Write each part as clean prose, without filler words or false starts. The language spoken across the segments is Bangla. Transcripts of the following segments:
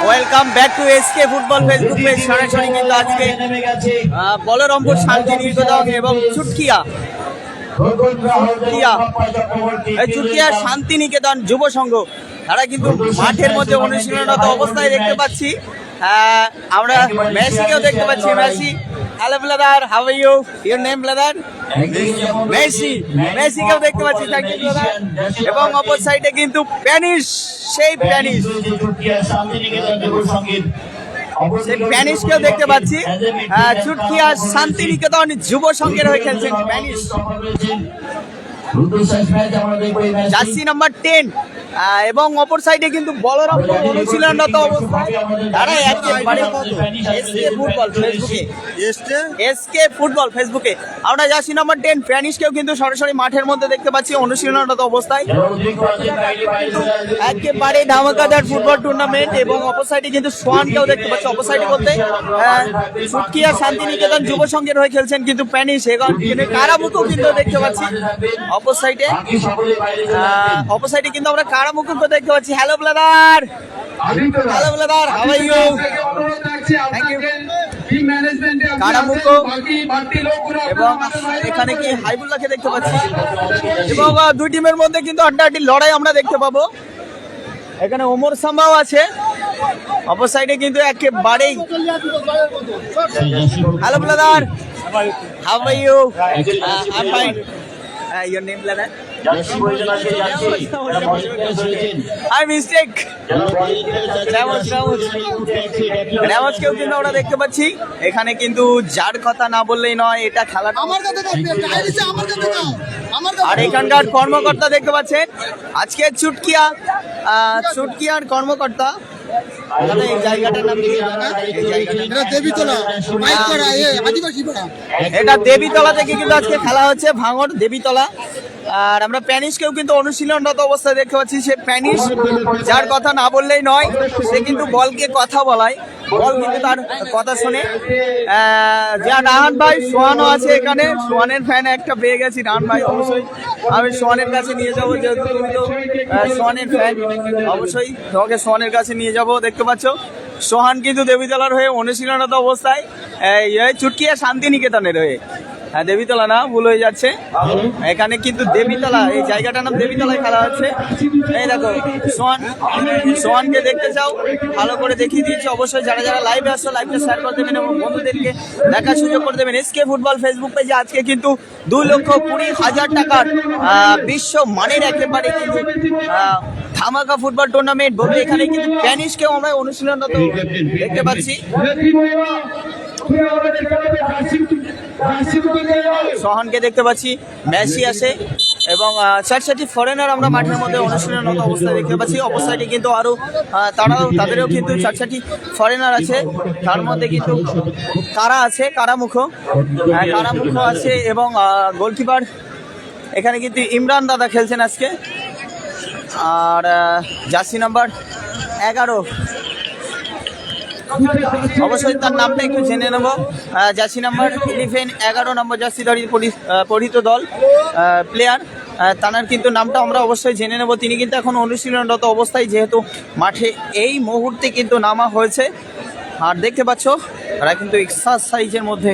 Welcome back to SK football Facebook page. সরাসরি কিন্তু আজকে বলরামপুর শান্তিনিকেতন এবং চুটকিয়া শান্তিনিকেতন যুব সংঘ তারা কিন্তু মাঠের মধ্যে অনুশীলনরত অবস্থায় দেখতে পাচ্ছি। আমরা মেসিকেও দেখতে পাচ্ছি। Messi, hello brother, how are you? Your name brother? মেসিকেও দেখতে পাচ্ছি। Thank you brother. এবং অপর সাইডে কিন্তু প্যানিশ, সেই প্যানিশকেও দেখতে পাচ্ছি। চুটকিয়া শান্তিনিকেতন যুব সংঘের হয়ে খেলছেন প্যানিশ, জার্সি নাম্বার 10। এবং অপর সাইডে কিন্তু বলরামপুর অনুশীলনরত অবস্থায় তারা এসকে ফুটবল ফেসবুকে আমরা জার্সি নাম্বার 10 প্যানিশকেও কিন্তু সরাসরি মাঠের মধ্যে দেখতে পাচ্ছি অনুশীলনরত অবস্থায়। একেবারে ধামাকাদার ফুটবল টুর্নামেন্ট। এবং অপর সাইডে কিন্তু সোয়ানকেও দেখতে পাচ্ছি। অপর সাইডে বলতে চুটকিয়া শান্তিনিকেতন যুব সংঘের হয়ে খেলছেন কিন্তু প্যানিশ। এখন কারামুখও কিন্তু দেখতে পাচ্ছি অপর সাইডে। অপর সাইডে কিন্তু আমরা কারামুখকে দেখতে পাচ্ছি। Hello brother, hello brother, how are you? Thank you. Karamoko এবং এখানে কি হাইবুল্লাহকে দেখতে পাচ্ছি। এবং দুই টিমের মধ্যে কিন্তু আড্ডাআড্ডি লড়াই আমরা দেখতে পাবো। এখানে ওমর সাম্বাও আছে অপর সাইডে কিন্তু একেবারেই। Hello brother, how are you? I am fine. Your name brother? I mistake. রামোসকেও কিন্তু আমরা দেখতে পাচ্ছি। এখানে কিন্তু যার কথা না বললেই নয়, এটা খেলা। আর এখানকার কর্মকর্তা দেখতে পাচ্ছেন আজকে চুটকিয়ার কর্মকর্তা। এই জায়গাটার নাম এটা দেবীতলা থেকে কিন্তু আজকে খেলা হচ্ছে, ভাঙড় দেবীতলা। আর আমরা প্যানিশকেও কিন্তু অনুশীলনরত অবস্থায় দেখতে পাচ্ছি। সে প্যানিশ যার কথা না বললেই নয়, সে কিন্তু বলকে কথা বলায়, বল কিন্তু তার কথা শুনে। যা রাহান ভাই, সোহানও আছে এখানে। সোহানের ফ্যান একটা পেয়ে গেছি। রাহান ভাই অবশ্যই আমি সোহানের কাছে নিয়ে যাবো, যেহেতু তুমি তো সোহানের ফ্যান, অবশ্যই তোমাকে সোহানের কাছে নিয়ে যাবো। দেখতে পাচ্ছ সোহান কিন্তু দেবীতলার হয়ে অনুশীলনরত অবস্থায়, চুটকিয়া শান্তিনিকেতনের হয়ে। হ্যাঁ, দেবীতলা না, ভুল হয়ে যাচ্ছে। এখানে কিন্তু দেবীতলা, এই জায়গাটার নাম দেবীতলায় খেলা হচ্ছে। এই দেখো সোহানকে দেখতে চাও, ভালো করে দেখিয়ে দিয়েছি। অবশ্যই যারা যারা লাইভে আসছো, লাইভটা শেয়ার করে দেবেন এবং বন্ধুদেরকে দেখার সুযোগ করে দেবেন। এসকে ফুটবল ফেসবুক পেজে আজকে কিন্তু 2,20,000 টাকার বিশ্ব মানের একেবারে কিন্তু ধামাকা ফুটবল টুর্নামেন্ট বলতে এখানে কিন্তু প্যানিশকেও আমরা অনুশীলনরত দেখতে পাচ্ছি। সোহানকে দেখতে পাচ্ছি, মেসি আছে এবং 4-4টি ফরেনার আমরা মাঠের মধ্যে অনুশীলনরত অবস্থায় দেখতে পাচ্ছি। অবস্থাটি কিন্তু আরও তাদেরও কিন্তু 4-4টি ফরেনার আছে। তার মধ্যে কিন্তু কারা আছে, কারামুখ আছে এবং গোলকিপার এখানে কিন্তু ইমরান দাদা খেলছেন আজকে। আর জার্সি নাম্বার 11, অবশ্যই তার নামটা একটু জেনে নেব। জার্সি নাম্বার 11, 11 নম্বর জার্সি পরিহিত দল প্লেয়ার, তার কিন্তু নামটা আমরা অবশ্যই জেনে নেব। তিনি কিন্তু এখন অনুশীলনরত অবস্থায়, যেহেতু মাঠে এই মুহূর্তে কিন্তু নামা হয়েছে। আর দেখতে পাচ্ছ তারা কিন্তু এক্সারসাইজের মধ্যে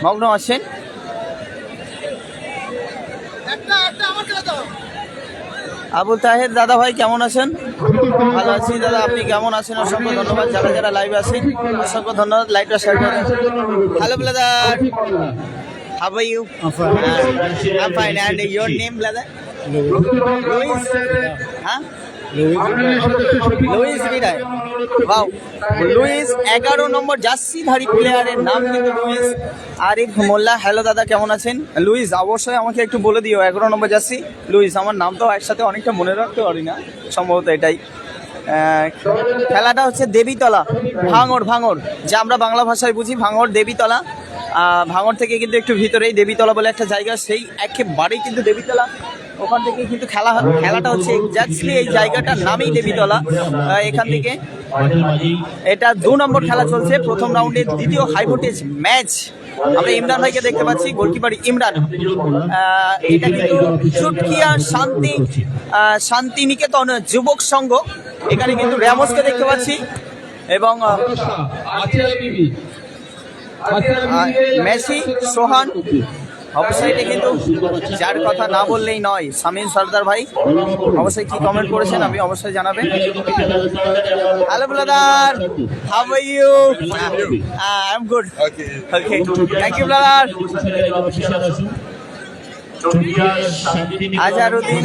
মগ্ন আছেন। আবুল তাহের দাদা ভাই কেমন আছেন? ভালো আছি দাদা, আপনি কেমন আছেন? অসংখ্য ধন্যবাদ। যারা যারা লাইভে আছেন অসংখ্য ধন্যবাদ, লাইভটা শেয়ার করেন। Hello brother, how are you? I am fine. And your name brother? Luis. হ্যাঁ, লুইস বিরায়। ওয়াও, লুইস 11 নম্বর জার্সিধারী প্লেয়ারের নাম কিন্তু লুইস আরিফ মোল্লা। হ্যালো দাদা, কেমন আছেন? লুইস, অবশ্যই আমাকে একটু বলে দিও 11 নম্বর জার্সি লুইস। আমার নাম তো একসাথে অনেকটা মনে রাখতে পারি না, সম্ভবত এটাই। খেলাটা হচ্ছে দেবীতলা, ভাঙড়, যা আমরা বাংলা ভাষায় বুঝি ভাঙড় দেবীতলা। ভাঙড় থেকে কিন্তু একটু ভিতরেই দেবীতলা বলে একটা জায়গা, সেই একেবারেই কিন্তু দেবীতলা। ওখান থেকে কিন্তু খেলাটা হচ্ছে এক্স্যাক্টলি এই জায়গাটার নামেই দেবীতলা। এখান থেকে এটা 2 নম্বর খেলা চলছে, প্রথম রাউন্ডের দ্বিতীয় হাই ভোল্টেজ ম্যাচ। আমরা ইমরান ভাইকে দেখতে পাচ্ছি, গোলকিপার ইমরান। এটা কিন্তু চুটকিয়া শান্তিনিকেতন যুবক সংঘ এখানে কিন্তু র্যামোসকে দেখতে পাচ্ছি এবং মেসি, সোহান। অবশ্যই কিন্তু যার কথা না বললেই নয়, শামীম সর্দার ভাই অবশ্যই কি কমেন্ট করেছেন আপনি অবশ্যই জানাবেন। Hello brother, how are you? I am good. Okay, thank you brother. Azharuddin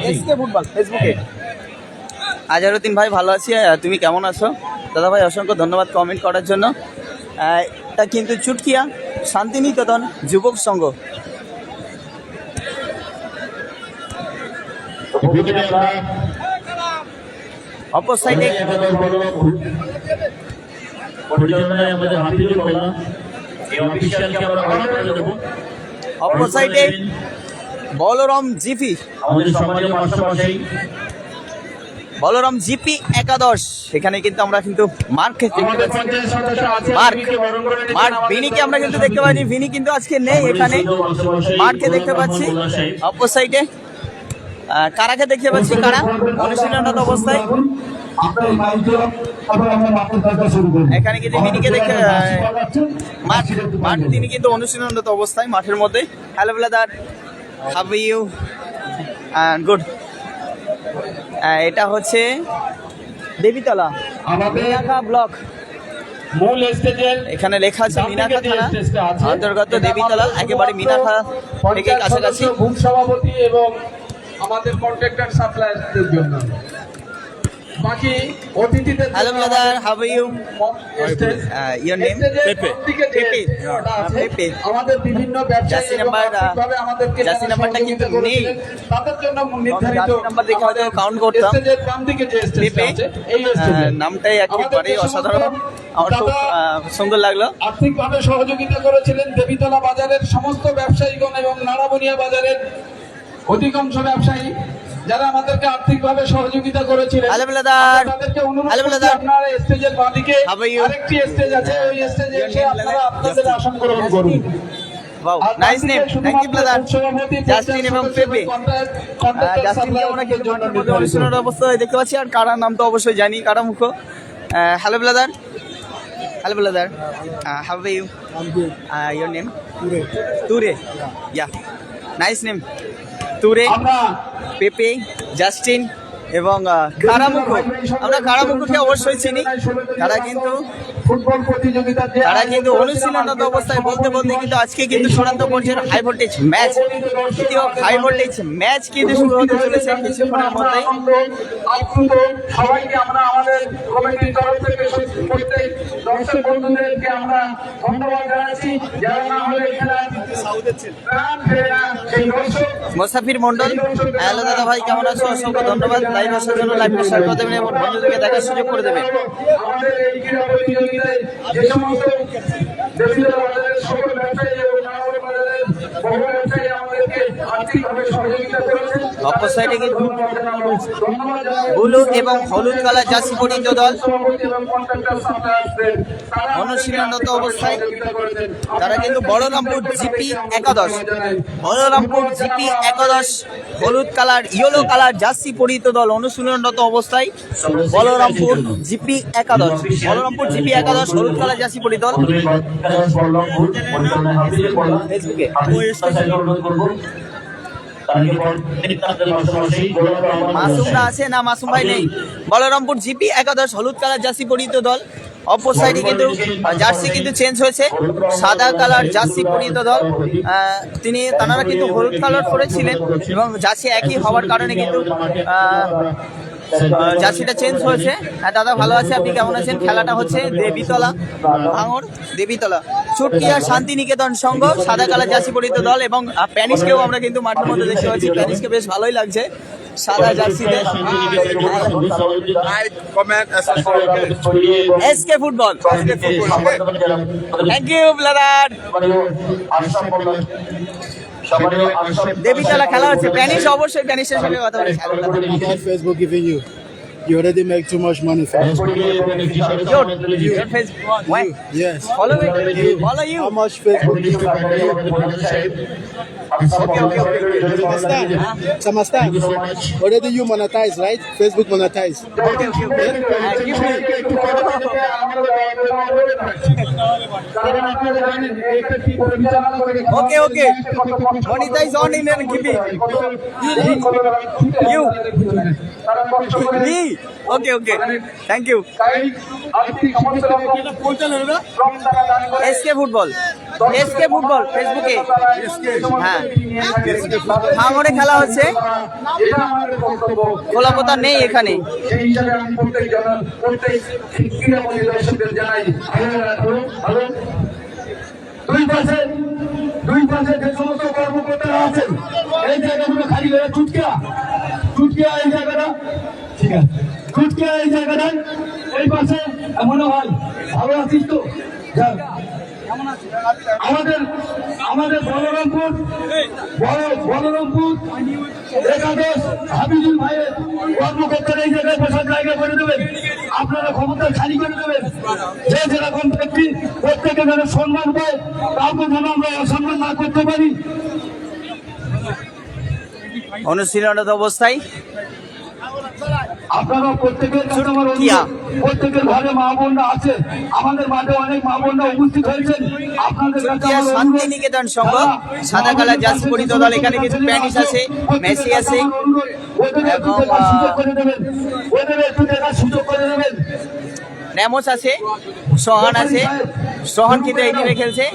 SK football ফেসবুকে। আজহারউদ্দিন ভাই ভালো আছি, তুমি কেমন আছো? দাদা ভাই অসংখ্য ধন্যবাদ কমেন্ট করার জন্য। এটা কিন্তু চুটকিয়া শান্তিনিকেতন যুবক সংঘ। অপর সাইডে বলরাম জিপি, বলরাম জিপি একাদশ। এখানে কিন্তু আমরা কিন্তু মার্ক ভিনিকে আমরা কিন্তু দেখতে পাচ্ছি। ভিনি কিন্তু আজকে নেই এখানে, মার্ককে দেখতে পাচ্ছি। অপর সাইডে কারাকে দেখতে পাচ্ছি, কারা অনুশীলনরত অবস্থায়। এখানে কিন্তু ভিনিকে দেখে মাঠ তিনি কিন্তু অনুশীলনরত অবস্থায় মাঠের মধ্যে। Hello brother, how are you? Good. এটা হচ্ছে দেবীতলা মিনাখা ব্লক। মূল স্টেজের এখানে লেখা আছে মিনাখা থানা অন্তর্গত দেবীতলা, একেবারে মিনাখা থেকে কাছাকাছি। বুথ সভাপতি এবং আমাদের কন্ট্রাক্টর সাপ্লায়ারদের জন্য বাকি অতিথিদের। Hello brother, how are you? Your name? Pepe. আমাদের বিভিন্ন ব্যবসায়ী জার্সি নাম্বার, আমাদেরকে জার্সি নাম্বারটা কিন্তু নেই, তাদের জন্য নির্ধারিত জার্সি নাম্বার দেখে হয়তো কাউন্ট করতাম। স্টেজের বাম দিকে যে স্টেজটা আছে এই স্টেজে নামটাই একেবারে অসাধারণ, আমার খুব সুন্দর লাগলো। আর্থিকভাবে সহযোগিতা করেছিলেন দেবীতলা বাজারের সমস্ত ব্যবসায়ীগণ এবং নাড়াবনিয়া বাজারের অধিকাংশ ব্যবসায়ী যারা আমাদেরকে আর্থিকভাবে সহযোগিতা করেছিলেন। হ্যালো ব্রাদার, তাদেরকে অনুরোধ হ্যালো করছি ব্রাদার, আপনারা স্টেজের বাঁদিকে How are you? আরেকটি স্টেজ আছে, ওই স্টেজে এসে আপনারা আপনাদের আসন গ্রহণ করুন। Wow, nice name, thank you brother. Justin এবং পেপে। জাস্টিনকে আমরা কিন্তু মাঠের মধ্যে অনুশীলনের অবস্থায় দেখতে পাচ্ছি, আর কারার নাম তো অবশ্যই জানি, Karamoko. Hello brother, hello brother, how are you? Your name? Toure. Yeah, nice name. Toure, Pepe, Justin এবং কারামুখো। আমরা কারামুখোকে অবশ্যই চিনি। তারা কিন্তু ফুটবল প্রতিযোগিতা অনুশীলনরত অবস্থায় বলতে বলতে কিন্তু আজকে কিন্তু চূড়ান্ত পর্যায়ের হাই ভোল্টেজ ম্যাচ, দ্বিতীয় হাই ভোল্টেজ ম্যাচ কিন্তু শুরু হতে চলেছে কিছুক্ষণের মধ্যেই। সবাইকে আমরা আমাদের কমিটির তরফ থেকে প্রত্যেক দর্শক বন্ধুদেরকে আমরা ধন্যবাদ জানাচ্ছি, যারা না হলে মোসাফির মন্ডল, হ্যালো দাদা ভাই কেমন আছো? অসংখ্য ধন্যবাদ। লাইভ আসার জন্য লাইভটা শেয়ার করে দেবেন এবং বন্ধুদেরকে দেখার সুযোগ করে দেবেন। আমাদের এই ক্রীড়া প্রতিযোগিতায় যে সমস্ত দেশীয় বাজারের সকল ব্যবসায়ী এবং নাগরিক বাজারের বহু ব্যবসায়ী আমাদেরকে আর্থিকভাবে সহযোগিতা করেছেন। অপর সাইডে কিন্তু ব্লু এবং হলুদ কালার জার্সি পরিহিত দল অনুশীলনরত অবস্থায়। তারা কিন্তু বলরামপুর জিপি একাদশ, বলরামপুর জিপি একাদশ হলুদ কালার ইয়েলো কালার জার্সি পরিহিত দল অনুশীলনরত অবস্থায়। বলরামপুর জিপি একাদশ, বলরামপুর জিপি একাদশ হলুদ কালার জার্সি পরিহিত দল। ফেসবুকে মাসুমরা আছে না? মাসুম ভাই নেই। বলরামপুর জিপি একাদশ হলুদ কালার জার্সি পরিহিত দল। অপর সাইডে কিন্তু জার্সি কিন্তু চেঞ্জ হয়েছে, সাদা কালার জার্সি পরিহিত দল। তারা কিন্তু হলুদ কালার করেছিলেন এবং জার্সি একই হওয়ার কারণে কিন্তু জার্সিটা চেঞ্জ হয়েছে। দাদা ভালো আছে, আপনি কেমন আছেন? খেলাটা হচ্ছে দেবীতলা ভাঙড়, দেবীতলা চুটকিয়া শান্তিনিকেতন সংঘ সাদা কালার জার্সি পরিহিত দল এবং প্যানিশকেও আমরা কিন্তু মাঠের মধ্যে দেখতে পাচ্ছি। প্যানিশকে বেশ ভালোই লাগছে সাদা জার্সিতে। SK football, thank you brother. Debitala খেলা হচ্ছে, প্যানিশ অবশ্যই প্যানিশের সঙ্গে কথা বলে। Facebook giving you. You already make too much money for us. Your Facebook. Why? Yes. Follow me. Follow you. How much Facebook do you have? Understand? Understand? Already you monetize, right? Facebook monetize. Okay. Give me. Okay. Monetize on in and give me. You. Me. Okay. Thank you. SK football ফেসবুকে হ্যাঁ ভাঙড়ে খেলা হচ্ছে খোলাপোতা নেই এখানে সেই হিসাবে আমি প্রত্যেক ক্রীড়ামন্ত্রী দর্শকদের জানাই ভালো দুই পাশে যে সমস্ত কর্মকর্তারা আছেন এই জায়গাগুলো খালি হয়ে চুটকিয়া এই জায়গাটা ঠিক আছে চুটকিয়া এই জায়গাটা এই পাশে মনে হয় ভালো আছিস তো আমাদের বলরামপুর একাদশ হাবিজুল ভাইয়ের কর্মকর্তারা এই জায়গায় বসার জায়গা করে দেবেন আপনারা ক্ষমতা খালি করে দেবেন যে যেরকম ব্যক্তি প্রত্যেকে যেন সম্মান পায় কাউকে যেন আমরা অসম্মান না করতে পারি অনুশীলনরত অবস্থায় আপনারা প্রত্যেকের কাছে আমার অনুরোধ, প্রত্যেকের ঘরে মা বোনরা আছে আমাদের মাঠে অনেক মা বোনরা উপস্থিত হয়েছেন আপনাদের কাছে আমার অনুরোধ, শান্তিনিকেতন সংঘ সাদা কালা জার্সি পরিহিত দল এখানে কিছু প্যানিস আছে মেসি আছে ওদের একটু দেখার সুযোগ করে দেবেন র্যামোস আছে সোহান কিন্তু এই টিমে খেলছে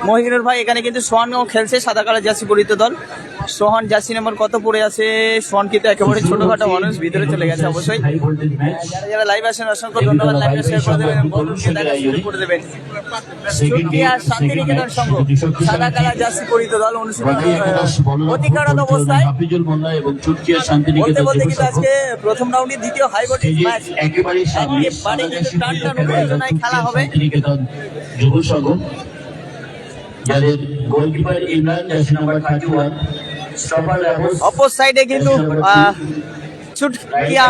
মহিনুর ভাই এখানে কিন্তু সোহানও খেলছে সাদা কালা জার্সি পরিহিত দল সোহান জার্সি নাম্বার কত পড়ে আছে সোহান কিন্তু একেবারে ছোটখাটো মানুষ ভিতরে চলে গেছে অবশ্যই যারা লাইভ আসেন অসংখ্য ধন্যবাদ লাইভটা শেয়ার করে দেবেন বন্ধুকে দেখা শুরু করে দেবেন চুটকিয়া শান্তিনিকেতন সংঘ সাদা কালা জার্সি পরিহিত দল অনুশীলন অধিকারত অবস্থায় বলতে কিন্তু আজকে প্রথম রাউন্ডে দ্বিতীয় হাই ভোল্টেজ ম্যাচ একেবারে কিন্তু টান উত্তেজনায় খেলা হবে যুব সংঘ যাদের goalkeeper Imran jersey number 31 stopper level অপর সাইডে কিন্তু চুটকিয়া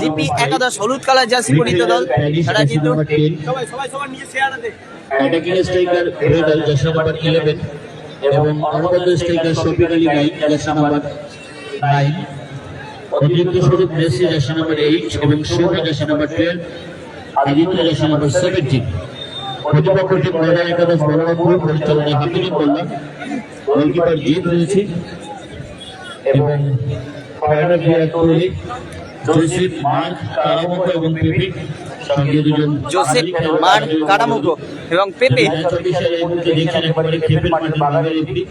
জিপি একাদশ হলুদ কালার জার্সি পরিহিত দল তারা কিন্তু অ্যাটাকিং স্ট্রাইকার ফেডার জার্সি নাম্বার 11 এবং অনবদ্য স্ট্রাইকার শফিক আলী গাই জার্সি নাম্বার 9 অতিরিক্ত স্বরূপ মেসি জার্সি নাম্বার 8 এবং Shobha jersey number 12 Aditya jersey number 17 প্রতিপক্ষটি মহিলা একাদশ বলরামপুর পরিচালনা হাফিজুল মোল্লা গোলকিপার জিত রয়েছে এবং fire player Kohli Joseph Mark Karamoko এবং পেপে সঙ্গে দুজন জোসেফ মার্ক কারামুকো এবং পেপে দেখছেন একেবারে খেপের মাঠে বাগানের একটি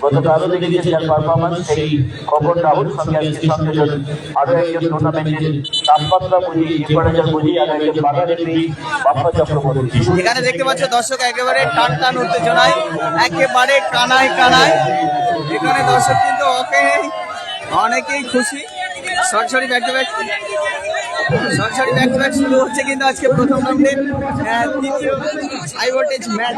গতকালও দেখেছি যার পারফরমেন্স সেই খবর রাহুল সঙ্গে আজকে সংযোজন আরো একজন টুর্নামেন্টের তাপমাত্রা বুঝি টেম্পারেচার বুঝি আর একজন বাগানের একটি বাপ্পা চক্রবর্তী এখানে দেখতে পাচ্ছ দর্শক একেবারে টান উত্তেজনায় একেবারে কানায় এখানে দর্শক কিন্তু অনেকেই খুশি সরাসরি ব্যাক টু ব্যাক শুরু হচ্ছে কিন্তু আজকে প্রথম রাউন্ডের তৃতীয় হাই ভোল্টেজ ম্যাচ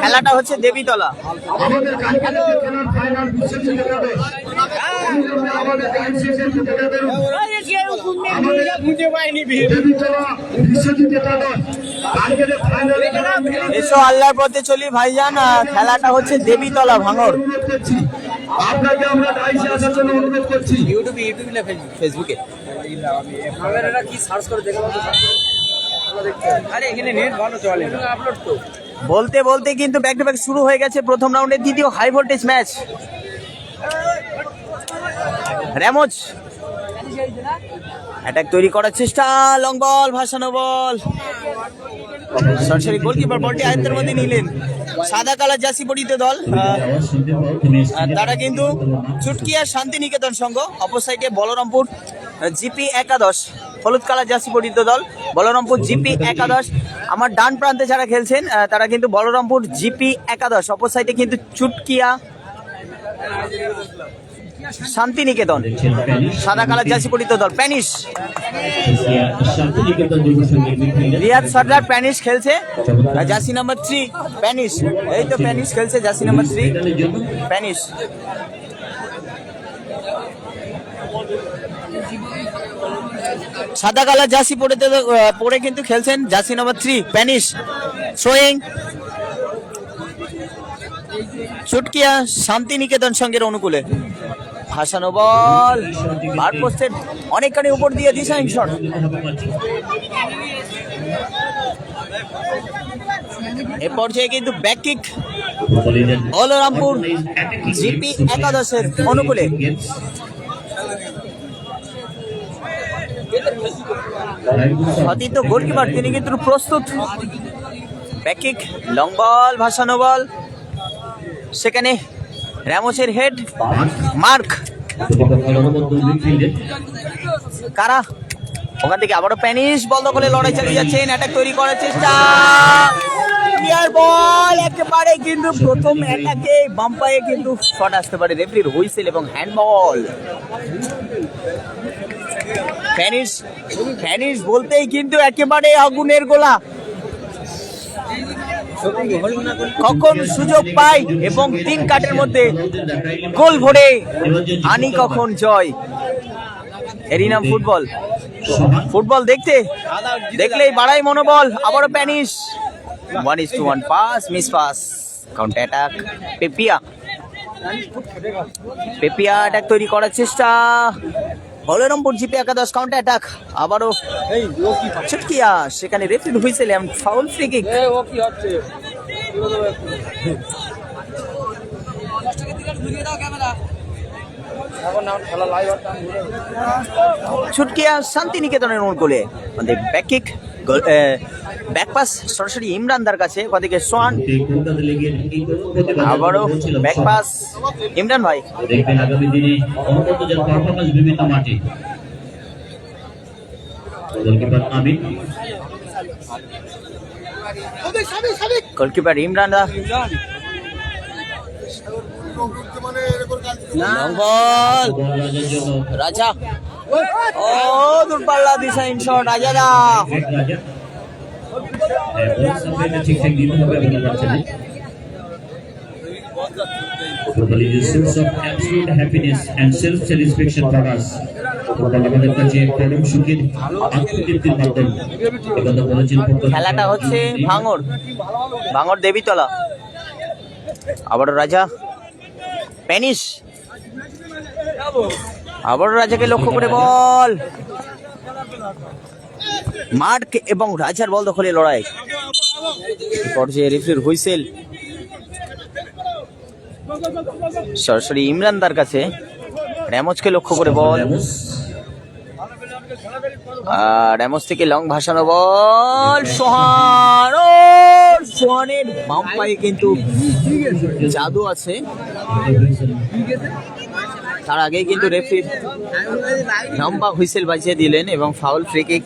খেলাটা হচ্ছে দেবীতলা এসো আল্লাহর পথে চলি ভাইজান খেলাটা হচ্ছে দেবীতলা ভাঙড় আপনাকে আমরা ডাইসে আসার জন্য অনুরোধ করছি ইউটিউবে ফেসবুকে কি সার্চ করে দেখো আরে এখানে নেট ভালো চলে আপলোড তো বলতে কিন্তু ব্যাক টু ব্যাক শুরু হয়ে গেছে প্রথম রাউন্ডের দ্বিতীয় high voltage match Ramos attack তৈরি করার চেষ্টা লং বল ভাসানো বল সরাসরি গোলকিপার বলটি আয়ত্তের মধ্যে নিলেন সাদা কালার জার্সি পরিহিত দল তারা কিন্তু চুটকিয়া শান্তিনিকেতন সংঘ অপর সাইডে বলরামপুর জিপি একাদশ হলুদ কালার জার্সি পরিহিত দল বলরামপুর জিপি একাদশ আমার ডান প্রান্তে যারা খেলছেন তারা কিন্তু বলরামপুর জিপি একাদশ অপর সাইডে কিন্তু চুটকিয়া শান্তিনিকেতন, দেখছেন প্যানিশ সাদা কালার জার্সি পরিহিত দল প্যানিশ। শান্তিনিকেতন যুব সংঘের মিডফিল্ডার রিয়াদ সর্দার প্যানিশ খেলছে, আর জার্সি নাম্বার 3 প্যানিশ। এই তো প্যানিশ খেলছে জার্সি নাম্বার 3 মেডালের জন্য প্যানিশ। সাদা কালার জার্সি পরে কিন্তু খেলছেন জার্সি নাম্বার 3 প্যানিশ। সোয়িং চুটকিয়া শান্তিনিকেতন সংঘের অনুকূলে ভাসানো বল বার পোস্টের অনেকখানি উপর দিয়ে ডিজাইন শট। এ পর্যায়ে কিন্তু ব্যাক কিক বলরামপুর জিপি একাদশের অনুকূলে। সতীর্থ গোলকিপার তিনি কিন্তু প্রস্তুত। ব্যাক কিক লং বল ভাসানো বল, সেখানে র্যামোসের হেড মার্ক কারা ওখান থেকে আবারও প্যানিশ বল দখলে লড়াই চালিয়ে যাচ্ছেন, অ্যাটাক তৈরি করার চেষ্টা, ক্লিয়ার বল একেবারে কিন্তু প্রথম অ্যাটাকে বাম পায়ে কিন্তু শট আসতে পারে, রেফারির হুইসেল এবং হ্যান্ডবল। প্যানিশ বলতেই কিন্তু একেবারে আগুনের গোলা, কখন সুযোগ পাই এবং 3 কাটের মধ্যে গোল ভরে আনি কখন জয়। এরই নাম ফুটবল। ফুটবল দেখলেই বাড়াই মনোবল। আবারও প্যানিশ 1-1 pass, miss pass, counter attack পেপিয়া অ্যাটাক তৈরি করার চেষ্টা, বলরামপুর জিপি একাদশ কাউন্টার অ্যাটাক, আবারও চুটকিয়া, সেখানে রেফারির হুইসেল এবং ফাউল ফ্রি কিক। চুটকিয়া শান্তিনিকেতনের অনুকূলে ব্যাক কিক, ব্যাক পাস সরাসরি ইমরানদার কাছে, ওদিকে সোহান, আবারও ব্যাক পাস ইমরান ভাই। দেখবেন আগামী দিনে অনবদ্য পারফরমেন্স বিভিন্ন মাঠে। গোলকিপার আমিন, গোলকিপার ইমরান দা, লং বল রাজার জন্য রাজা, ও দূরপাল্লা ডিজাইন শট রাজা দা। রাজা সামনে ঠিকঠাক দিতে হবে বলে পারছে না। Football is a source of absolute happiness and self-satisfaction for us. Football আমাদের কাছে পরম সুখের আত্মতৃপ্তির মাধ্যম। একথা বলেছেন খেলাটা হচ্ছে ভাঙড় দেবীতলা। আবারও রাজা, প্যানিশ, আবারও রাজাকে লক্ষ্য করে বল, মার্ক এবং রাজার বল দখলে লড়াই। পর্যায়ে রেফারির হুইসেল, সরাসরি ইমরানদার কাছে, র্যামোসকে লক্ষ্য করে বল, র্যামোস থেকে লং ভাসানো বল, সোহানের বাম পায়ে কিন্তু জাদু আছে, তার আগেই কিন্তু রেফারি লম্বা হুইসেল বাজিয়ে দিলেন এবং foul free kick.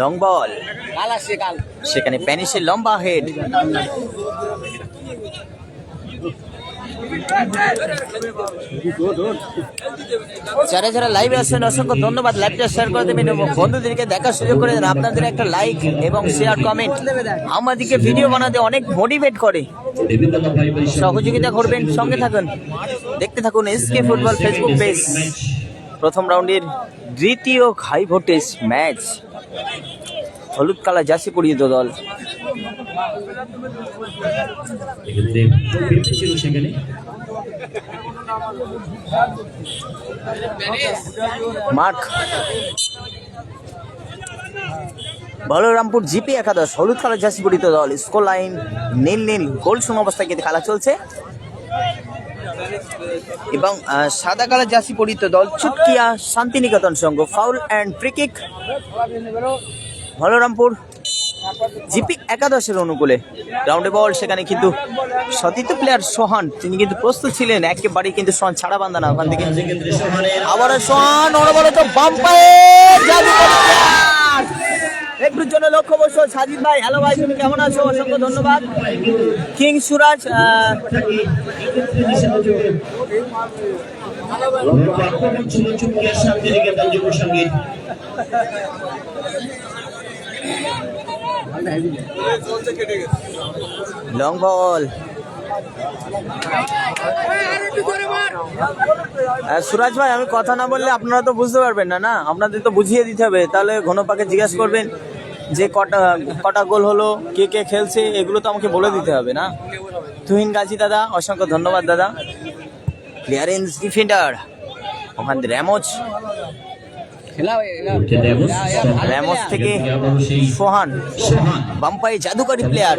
Long ball, সেখানে প্যানিশের লম্বা হেড, যারা যারা লাইভে আসছেন অসংখ্য ধন্যবাদ। লাইভটা শেয়ার করে দেবেন এবং বন্ধুদেরকে দেখার সুযোগ করে দেন। আপনাদের একটা লাইক এবং শেয়ার কমেন্ট আমাদেরকে ভিডিও বানাতে অনেক মোটিভেট করে। সহযোগিতা করবেন, সঙ্গে থাকুন, দেখতে থাকুন এসকে ফুটবল ফেসবুক পেজ। প্রথম রাউন্ডের দ্বিতীয় হাই ভোল্টেজ ম্যাচ, হলুদ কালার জার্সি পরিহিত দল। মার্ক বলরামপুর জিপি একাদশ, হলুদ কালার জার্সি পরিহিত দল। স্কোর লাইন 0-0, গোল শূন্য অবস্থায় কিন্তু খেলা চলছে এবং সাদা কালার জার্সি পরিহিত দল চুটকিয়া শান্তিনিকেতন সংঘ। Foul and free kick Balrampur GP একাদশের অনুকূলে। গ্রাউন্ডে বল, সেখানে কিন্তু সতীর্থ প্লেয়ার সোহান তিনি কিন্তু প্রস্তুত ছিলেন, একেবারে কিন্তু সোহান ছাড়া বান্ধা না। ওখান থেকে আবার সোহান অনবরত বাম পায়ে জাদু একটুর জন্য লক্ষ্য বসো সাজিদ ভাই। হ্যালো ভাই, তুমি কেমন আছো? অসংখ্য ধন্যবাদ। কিং সুরাজ আক্রমণ ছিল চুমকিয়া শান্তিনিকেতন যুব সঙ্গীত। Long ball. সুরাজ ভাই, আমি কথা না বললে আপনারা তো বুঝতে পারবেন না। না, আপনাদের তো বুঝিয়ে দিতে হবে। তাহলে ঘনপাকে জিজ্ঞাসা করবেন যে কটা গোল হলো, কে কে খেলছে, এগুলো তো আমাকে বলে দিতে হবে না। তুহিন গাজী দাদা, অসংখ্য ধন্যবাদ দাদা। ক্লিয়ারেন্স ডিফেন্ডার ওখান থেকে র্যামোজ, র্যামোস থেকে সোহান, বাম্পাই জাদুকরী player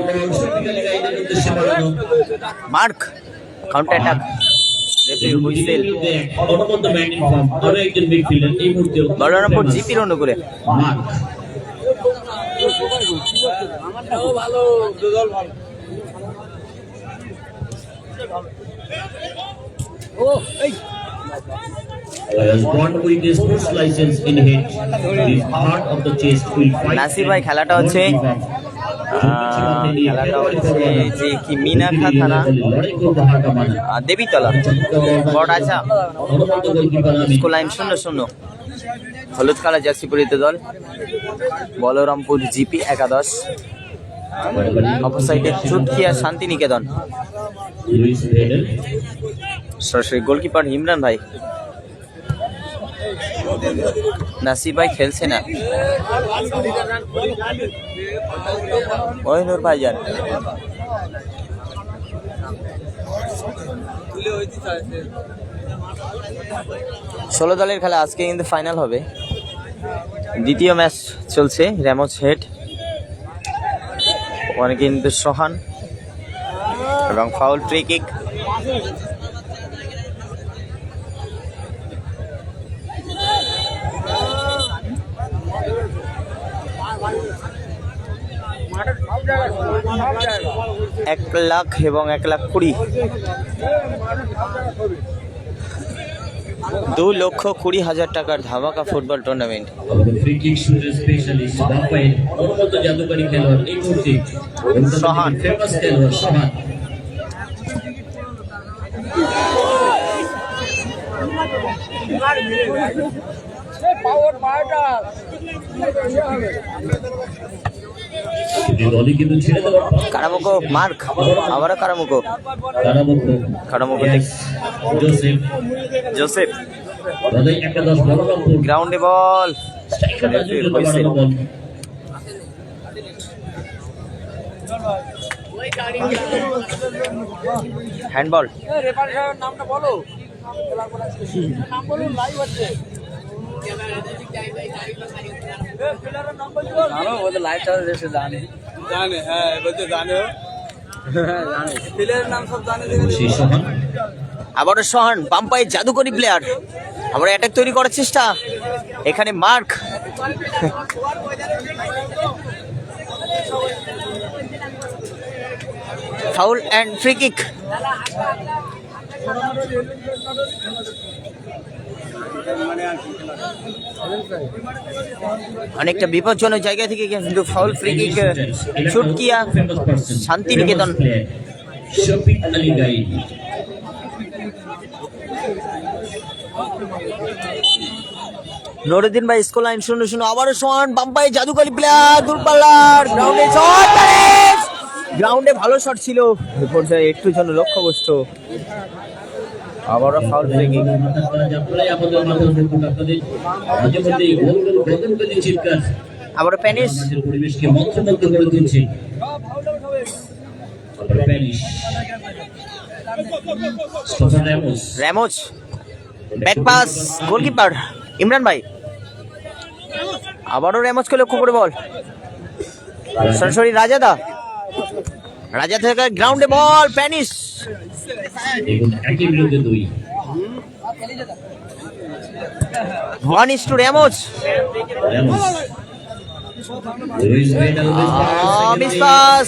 Mark, counter attack, Balrampur জিপির অনুকূলে নাসির ভাই। খেলাটা হচ্ছে যে কি মিনাখা থানা দেবীতলা বড়াচা স্কুল লাইন 0-0। হলুদ কালার জার্সি পরিহিত দল বলরামপুর জিপি 11। অপোসাইডে চুটকিয়া শান্তিনিকেতন। সরাসরি গোলকিপার ইমরান ভাই। নাসির ভাই খেলছে না, ওই নূর ভাইজান। ষোলো দলের খেলা আজকে কিন্তু ফাইনাল হবে। দ্বিতীয় ম্যাচ চলছে র্যামোস হেড, ওখানে কিন্তু সোহান এবং ফাউল ফ্রি কিক। এক লাখ এবং 1,20,000 2,20,000 টাকার ধামাকা ফুটবল টুর্নামেন্ট। সোহান কারামুকো মার্ক, আবারও কারামুকো, জোসেফ গ্রাউন্ডে বল, হ্যান্ডবল। আবারও সোহান, বাম্পাই জাদুকরী প্লেয়ার, আবার অ্যাটাক তৈরি করার চেষ্টা। এখানে Mark, foul and free kick. অনেকটা বিপজ্জনক জায়গা থেকে কিন্তু foul free kick. Chutkia Shantiniketan. Nuruddin ভাই স্কুল লাইন 0-0। আবারও সোহান, বাম্পাই জাদুকরী প্লেয়ার, দূরপাল্লার গ্রাউন্ডে শট, গ্রাউন্ডে ভালো শট ছিল, এই পর্যায়ে একটু জন্য লক্ষ্যবস্তু। আবারও ফাউল ফ্রি কিক। আবারও penis, Ramos, back pass, goalkeeper Imran ভাই। আবারও র্যামোসকে লক্ষ্য করে বল, সরাসরি রাজাদা, রাজা থেকে গ্রাউন্ডে বল, প্যানিশ, one is two Ramos. Miss pass,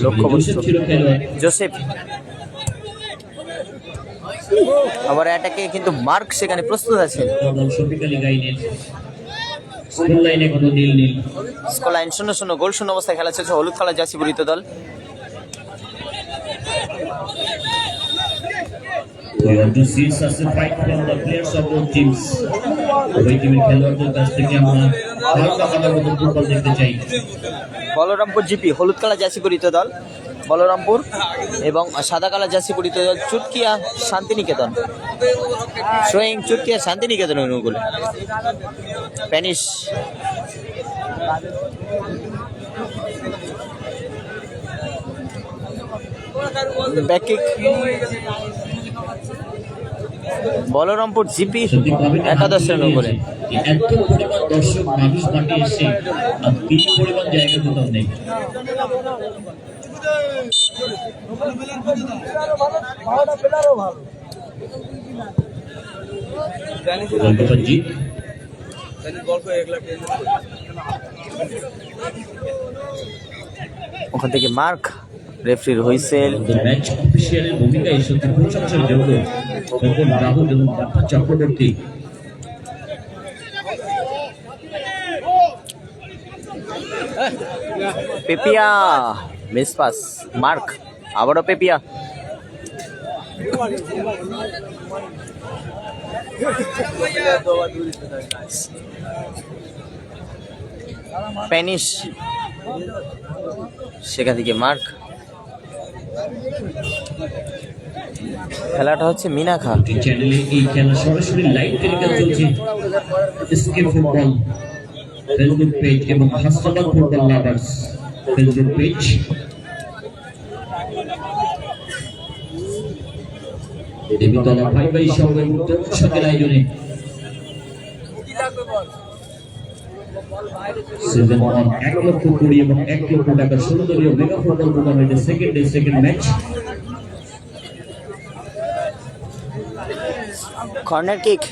লক্ষ্যবস্তু জোসেফ। আবার অ্যাটাকে কিন্তু মার্ক সেখানে প্রস্তুত আছেন। শফিক আলী গাইনের স্কুল লাইনে কোনো নীল নীল। স্কোর লাইন 0-0, গোল শূন্য অবস্থায় খেলা চলছে হলুদ কালার জার্সি পরিহিত দল। We want to see such a fight from the players of both teams. উভয় টিমের খেলোয়াড়দের কাছ থেকে আমরা হালকা মানের মতো ফুটবল দেখতে চাই। বলরামপুর জিপি হলুদ কালার জার্সি পরিহিত দল বলরামপুর, এবং সাদা কালার জার্সি পরিহিত দল চুটকিয়া শান্তিনিকেতন। শোয়িং চুটকিয়া শান্তিনিকেতন অনুকূলে। Spanish back kick. Balrampur GP একাদশের অনুকূলে। এত পরিমাণ দর্শক মানুষ মাঠে এসে আর কি পরিমাণ জায়গা কোথাও নেই। গোলকিপার জিত। ওখান থেকে মার্ক, রেফারির হুইসেল। ম্যাচ অফিসিয়ালের ভূমিকা এই সত্যি প্রশংসার যোগ্য। তখন রাহুল এবং বাপ্পা চক্রবর্তী পেপিয়া মিস পাস, মার্ক আবারও পেপিয়া। স্প্যানিশ সেখান থেকে মার্ক। খেলাটা হচ্ছে মিনাখা। চ্যানেলে এই খেলা সরাসরি লাইভ টেলিকাস্ট চলছে এসকে ফুটবল ফেসবুক পেজ এবং হাসপাতাল football lovers Facebook page. Debitala ভাই সঙ্গে দর্শকের আয়োজনে সিজন 1 1,20,000 এবং 1,00,000 টাকা 16 দলীয় মেগা ফুটবল টুর্নামেন্টের সেকেন্ড ম্যাচ। Corner kick.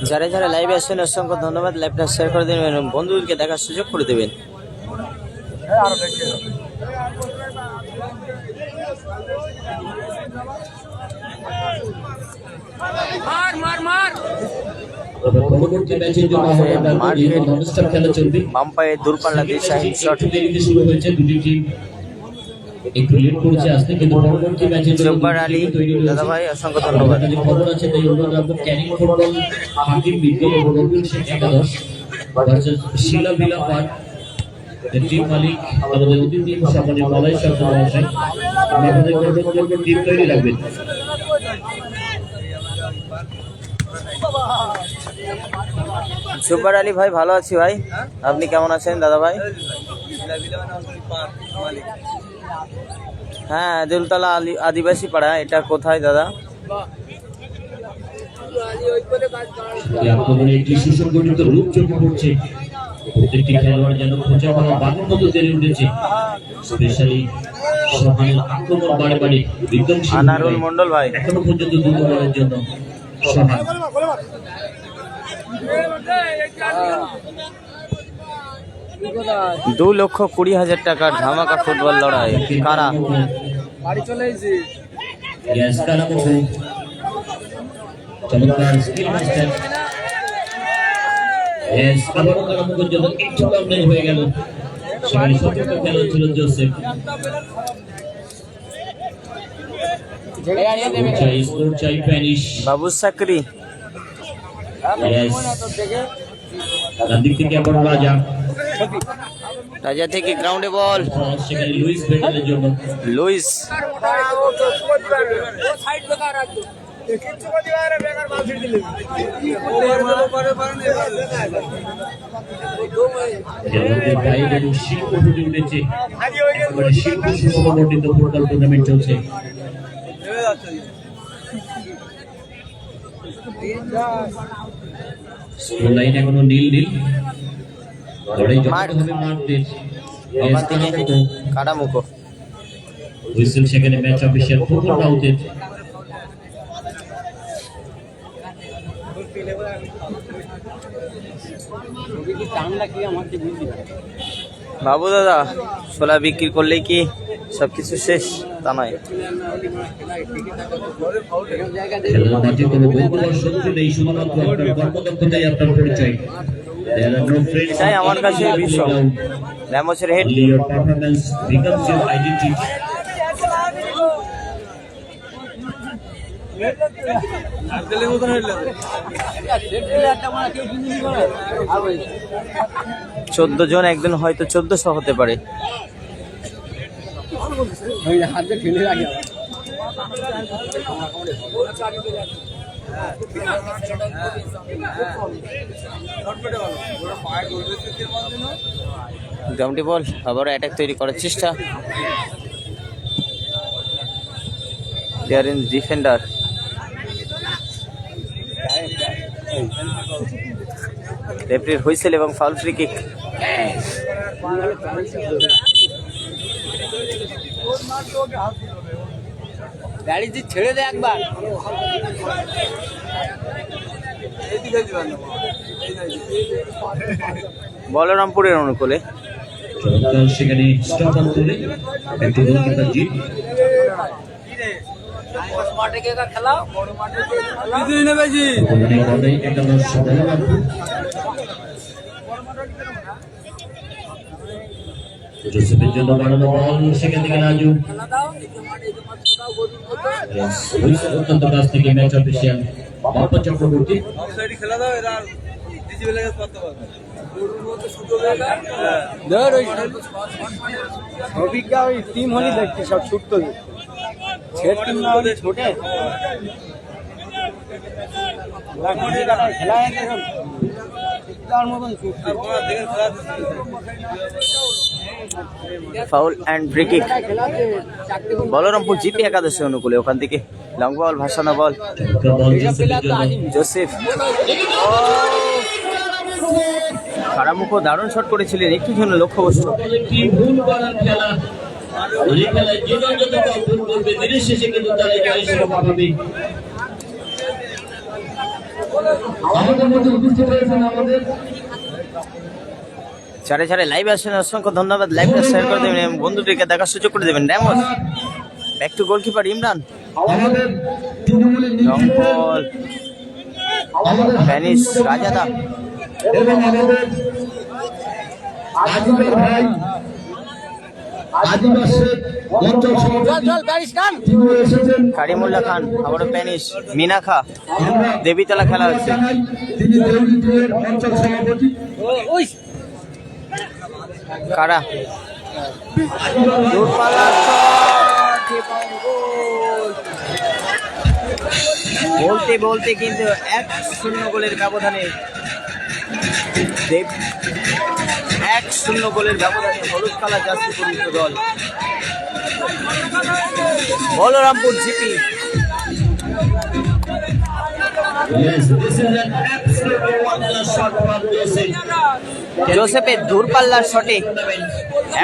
যারা যারা লাইভে আসছেন অসংখ্য ধন্যবাদ। লাইভটা শেয়ার করে দেবেন এবং বন্ধুদেরকে দেখার সুযোগ করে দেবেন। পরবর্তী ম্যাচের জন্য ননস্টপ খেলা চলবে। বাম্পায়ে দূরপাল্লা দিয়ে শাহিন শট। একটু দেরিতে শুরু হয়েছে, দুটি টিম একটু লেট করেছে আসতে, কিন্তু পরবর্তী ম্যাচের জন্য জব্বার আলী দাদা ভাই অসংখ্য ধন্যবাদ। যে খবর আছে তাই অনুরোধ রাখবো ক্যানিং ফুটবল হাকিম বিদ্যুৎ এবং রবিউল শেখ একাদশ ভার্সেস শিলা বিলা পার্ক। টিম মালিক আমাদের অতিথি সম্মানীয় মলয় সরকার মহাশয়। আমাদের কর্মকর্তাদের টিম তৈরি রাখবেন। জব্বার আলী ভাই ভালো আছি ভাই, আপনি কেমন আছেন দাদা ভাই? হ্যাঁ, দিলতলা আদিবাসী পাড়া। এটা কোথায় দাদা? আক্রমণে একটি সুসংগঠিত রূপ চোখে পড়ছে। প্রত্যেকটি খেলোয়াড় যেন খোঁজা হওয়া বাঘের মতো জেনে উঠেছে। স্পেশালি সহায়ের আক্রমণ বারে বারে বিধ্বংসী। আনারুল মন্ডল ভাই এখনো পর্যন্ত দ্রুতগতির জন্য সহায়। 2,20,000 টাকার ধামাকা ফুটবল লড়াই। কারা? Yes, Karamuku. চমৎকার স্কিল মাস্টার। Yes, আবারও কারামুকুর জন্য একটু কমপ্লেন হয়ে গেল। সেখানে সতর্ক খেলোয়াড় ছিল জোসেফ। স্কোর চাই স্প্যানিশ। বাবু সাকরি। Yes. ডান দিক থেকে আবার রাজা। রাজা থেকে গ্রাউন্ডে বল। সেখানে লুইস ভেটেলের জন্য। লুইস বাইরে এবং শিল্প ফুটে উঠেছে। একেবারে শিল্প সুসংগঠিত ফুটবল টুর্নামেন্ট চলছে। স্কোর লাইন এখনো নীল নীল। লড়াই জমাতে হবে মাঠদের। কারামুকো। হুইসেল সেখানে ম্যাচ অফিসিয়াল ফুটবল রাউটের। বাবু দাদা, ছোলা বিক্রি করলেই কি সবকিছু শেষ? তা নয়। খেলার মাঠে কোনো বন্ধু বা শত্রু নেই, শুধুমাত্র আপনার কর্মদক্ষতাই আপনার পরিচয়। There are no friends. এটাই আমার কাছে বিষয়। র্যামোসের head. Only your performance becomes your identity. চোদ্দ জন একদিন হয়তো 1400 হতে পারে। গ্রাউন্ডে বল, আবারও অ্যাটাক তৈরি করার চেষ্টা। ডিফেন্ডার রেফারির হুইসেল এবং ফাউল ফ্রি কিক। গাড়ি ছেড়ে দে একবার। বলরামপুরের অনুকূলে চমৎকার সেখানে স্টপার তুলে একটি গোলকিপার জি। জোসেফের জন্য বাড়ানো বল, সেখান থেকে রাজু অত্যন্ত কাছ থেকে match official Bappa Chakraborty. Team হলি দেখছি সব ছুটতো ছোটে foul and free kick. Balrampur GP একাদশের অনুকূলে, ওখান থেকে লং বল, ভাসানো বল, জোসেফ। কারামুখো দারুণ শট করেছিলেন, একটু জন্য লক্ষ্যবস্তু। ভুল করার খেলা, এই খেলায় যে দল যত ভুল করবে দিনের শেষে কিন্তু তারা জয় সফল হবে। আমাদের মধ্যে উপস্থিত হয়েছেন আমাদের চারে চারে লাইভ আসেন, অসংখ্য ধন্যবাদ। লাইভটা শেয়ার করে দেবেন এবং বন্ধুদেরকে দেখার সুযোগ করে দেবেন। Ramos back to goalkeeper Imran. আমাদের তৃণমূলের লং বল, ভ্যানিশ রাজাদা এবং আমাদের আজিমের ভাই আদিবাসী অঞ্চল সভাপতি তিনি এসেছেন। কারিমুল্লাহ খান, আবারও প্যানিশ, মিনাখা, দেবীতলা খেলা হচ্ছে। তিনি দেউলিটির অঞ্চল সভাপতি। কারা দূরপাল্লার শট এবং গোল। বলতে বলতে কিন্তু 1-0 গোলের ব্যবধানে 1-0 গোলের ব্যবধানে হলুদ কালার জার্সি পরিহিত দল Balrampur GP. Yes, this is an absolutely wonderful shot from Joseph. জোসেফের দূরপাল্লার শটে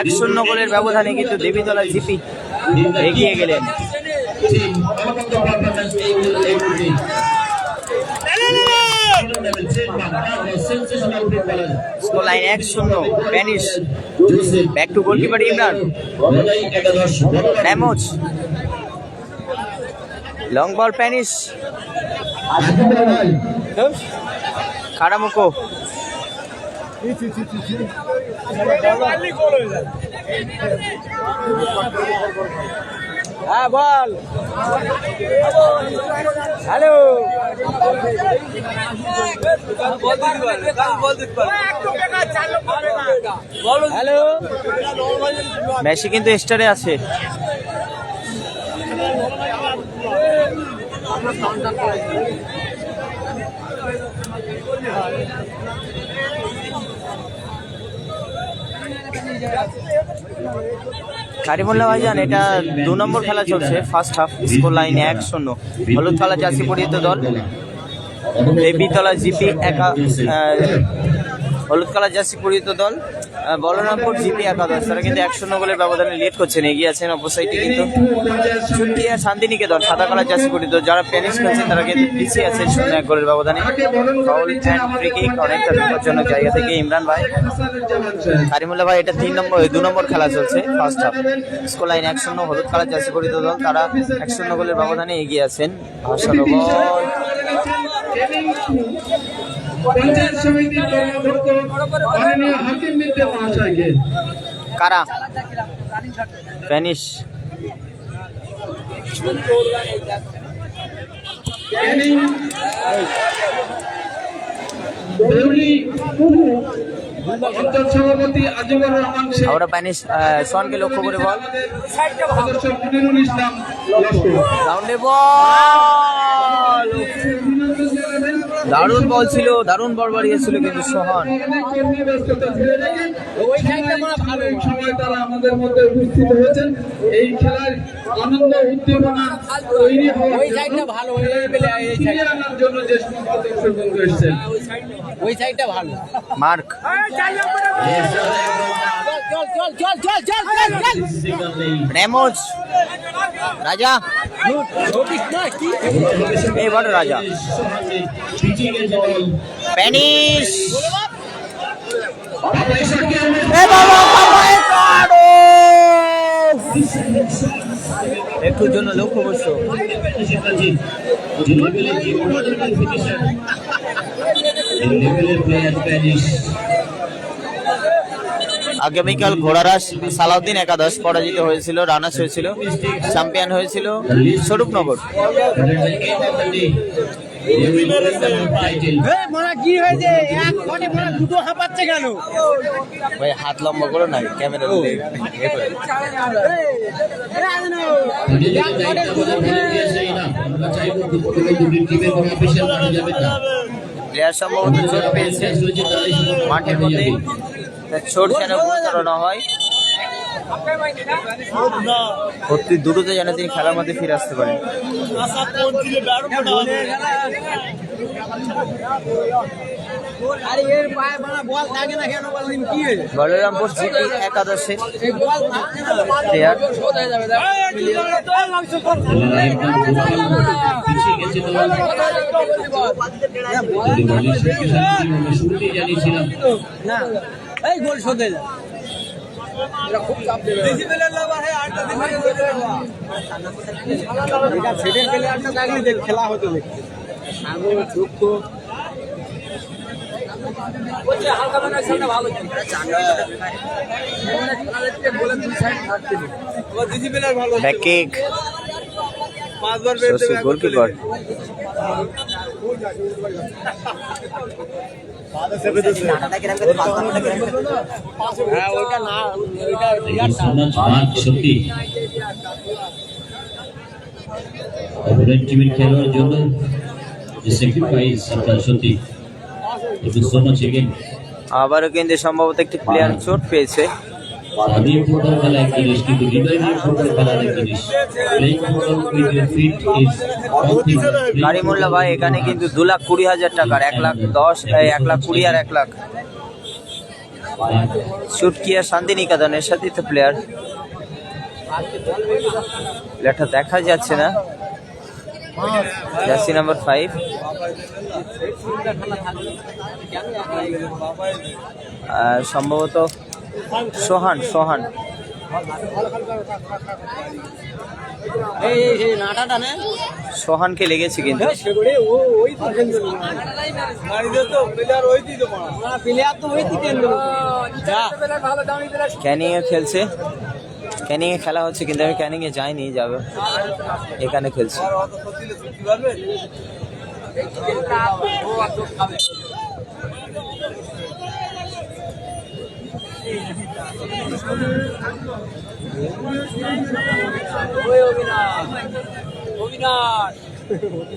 1-0 গোলের ব্যবধানে কিন্তু দেবীতলা জিপি এগিয়ে গেলেন। Team, one of the performance they will take today. Sensational footballer. Score line 1-0, penis, Joseph. Back to goalkeeper Imran. বলাই একাদশ র্যামোস, লং বল, প্যানিশ, আজিমের ভাই কারামুকো, হ্যাঁ বল, হ্যালো, হ্যালো। মেসি কিন্তু স্টারে আছে। কারিমুল্লাহ ভাইজান, এটা 2 নম্বর খেলা চলছে, ফার্স্ট হাফ। স্কোর লাইন 1-0, হলুদ কালার জার্সি পরিহিত দল দেবীতলা জিপি হলুদ কালার জার্সি পরিহিত দল বলরামপুর জিপি একাদশ তারা কিন্তু 1-0 গোলের ব্যবধানে লিড করছেন, এগিয়ে আছেন। অপর সাইডে কিন্তু চুটিয়া শান্তিনিকেতন সাদা কালার জার্সি পরিত যারা প্যানিশ খেলছেন তারা কিন্তু পিছিয়ে আছেন 0-1 গোলের ব্যবধানে। ফাউল অ্যান্ড ফ্রি কিক অনেকটা বিপজ্জনক জায়গা থেকে ইমরান ভাই, কারিমুল্লাহ ভাই। এটা 2 নম্বর খেলা চলছে, ফার্স্ট হাফ। স্কোর লাইন 1-0, হলুদ কালার জার্সি পরিত দল তারা 1-0 গোলের ব্যবধানে এগিয়ে আছেন। ভাসানো বল পঞ্চায়েত সমিতির কর্মকর্তা মাননীয় হাকিম বিদ্যা মহাশয়কে। কারা প্যানিশ ক্যানিং দেউলি অঞ্চল সভাপতি আজিবুর রহমান শেখ, আমরা প্যানিশ সোহানকে লক্ষ্য করে বল, সদস্য মুনিরুল ইসলাম লস্কর। রাউন্ডে বল, দারুণ বল ছিল, দারুণ বল বাড়িয়েছিল কিন্তু সোহান। সময় তারা আমাদের মধ্যে উপস্থিত হয়েছেন। এই খেলার আনন্দ উদ্দীপনা তৈরি হওয়ার জন্য যে সমস্ত দর্শকবৃন্দ এসেছেন, ওই সাইডটা ভালো। মার্ক রেমোজ রাজা এই বড় রাজা প্যানিশ একটুর জন্য লক্ষ্য করছো। আগামীকাল ঘোড়ারাস সালাউদ্দিন একাদশ পরাজিত হয়েছিল, রানার্স হয়েছিল, চ্যাম্পিয়ন হয়েছিল স্বরূপনগর। ভাই হাত লম্বা করো না, ক্যামেরা প্লেয়ার সম্ভবত চোট পেয়েছে মাঠের মধ্যে, চোট যেন গুরুতর না হয়, অতি দ্রুত যেন তিনি খেলার মধ্যে ফিরে আসতে পারেন। বলরামপুর জিপি একাদশের প্লেয়ার এই গোল শোধে খেলা হতো ব্যাকিক গোলকিপার টিমের খেলোয়াড়ের জন্য স্যাক্রিফাইস আপনার সত্যি সো মাচ এগেইন। আবারও কিন্তু সম্ভবত একটি প্লেয়ার চোট পেয়েছে। স্বাধীন ফুটবল খেলা এক জিনিস, কিন্তু হৃদয়হীন ফুটবল খেলা এক জিনিস। Playing football with your feet is something. Karimullah ভাই এখানে কিন্তু 2,20,000 টাকার 1,10,000 1,20,000 আর 1,00,000 সুটকিয়া শান্তিনিকেতনের সাথে তো প্লেয়ার, প্লেয়ারটা দেখা যাচ্ছে না, জার্সি নাম্বার 5 সম্ভবত সোহান সোহানকে লেগেছে কিন্তু ক্যানিং এ খেলছে, ক্যানিং এ খেলা হচ্ছে কিন্তু আমি ক্যানিং এ যাইনি, যাবে এখানে খেলছে।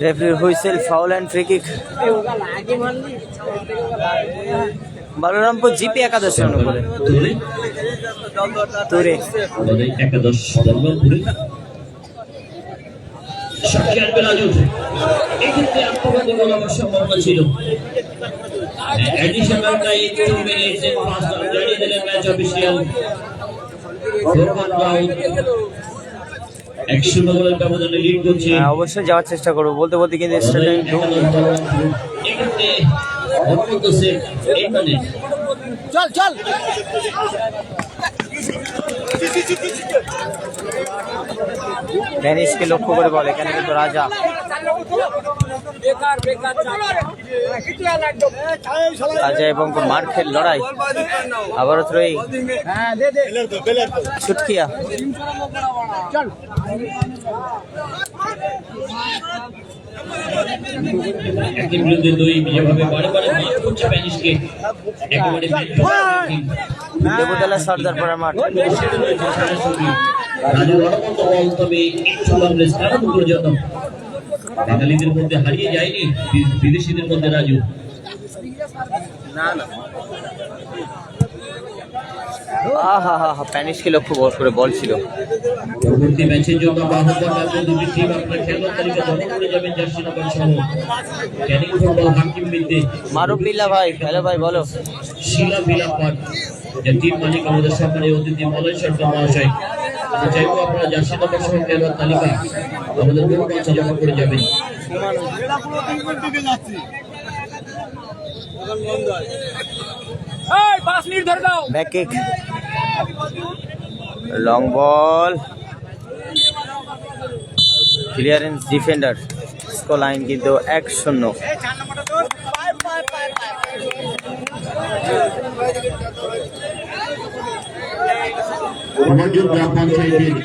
রেফারির whistle, foul and free kick. Balrampur GP একাদশের অনুকূলে একাদশ বলরামপুরে শাকির বেলাজুর এক্ষেত্রে আত্মঘাতী গোল হওয়ার সম্ভাবনা ছিল। Additional time 2 minutes in first half. জানিয়ে দিলেন ম্যাচ অফিসিয়াল। ফোরমান রাউন্ড 1-0 গোলের ব্যবধানে লিড করছে। অবশ্যই যাওয়ার চেষ্টা করবো, বলতে বলতে কিন্তু এক্ষেত্রে অত্যন্ত সেফ 8 মিনিট। চল চল ড্যানিশকে লক্ষ্য করে বল, এখানে কিন্তু রাজা রাজা এবং মার্কের লড়াই, আবারও থ্রোয়িং, ছুটকিয়া একের বিরুদ্ধে 2 যেভাবে বারে বারে মাঠ করছে স্প্যানিশকে, একেবারে দেবতলা সর্দার পাড়া মাঠ। রাজু রণবন্ত বল, তবে বাঙালিদের মধ্যে হারিয়ে যায়নি, বিদেশিদের মধ্যে রাজু। স্প্যানিশকে লক্ষ্য করে বল ছিল। পরবর্তী ম্যাচের জন্য বাহুবল দুটি টিম আপনার খেলোয়াড় তালিকা জমা করে যাবেন জার্সি নাম্বার সহ। ক্যানিং ফুটবল হাকিম বিদ্যে মারুফ বিল্লাহ ভাই, হ্যালো ভাই বলো। শিলা বিলাপাট, যে টিম মালিক আমাদের সম্মানীয় অতিথি মলয় সরকার মহাশয়। আমরা চাইবো আপনারা জার্সি নাম্বার সহ খেলোয়াড় তালিকা আমাদের মঞ্চে জমা করে যাবেন। Back kick, long ball, clearance defender, score line কিন্তু 1-0। আমাদের গ্রাম পঞ্চায়েতের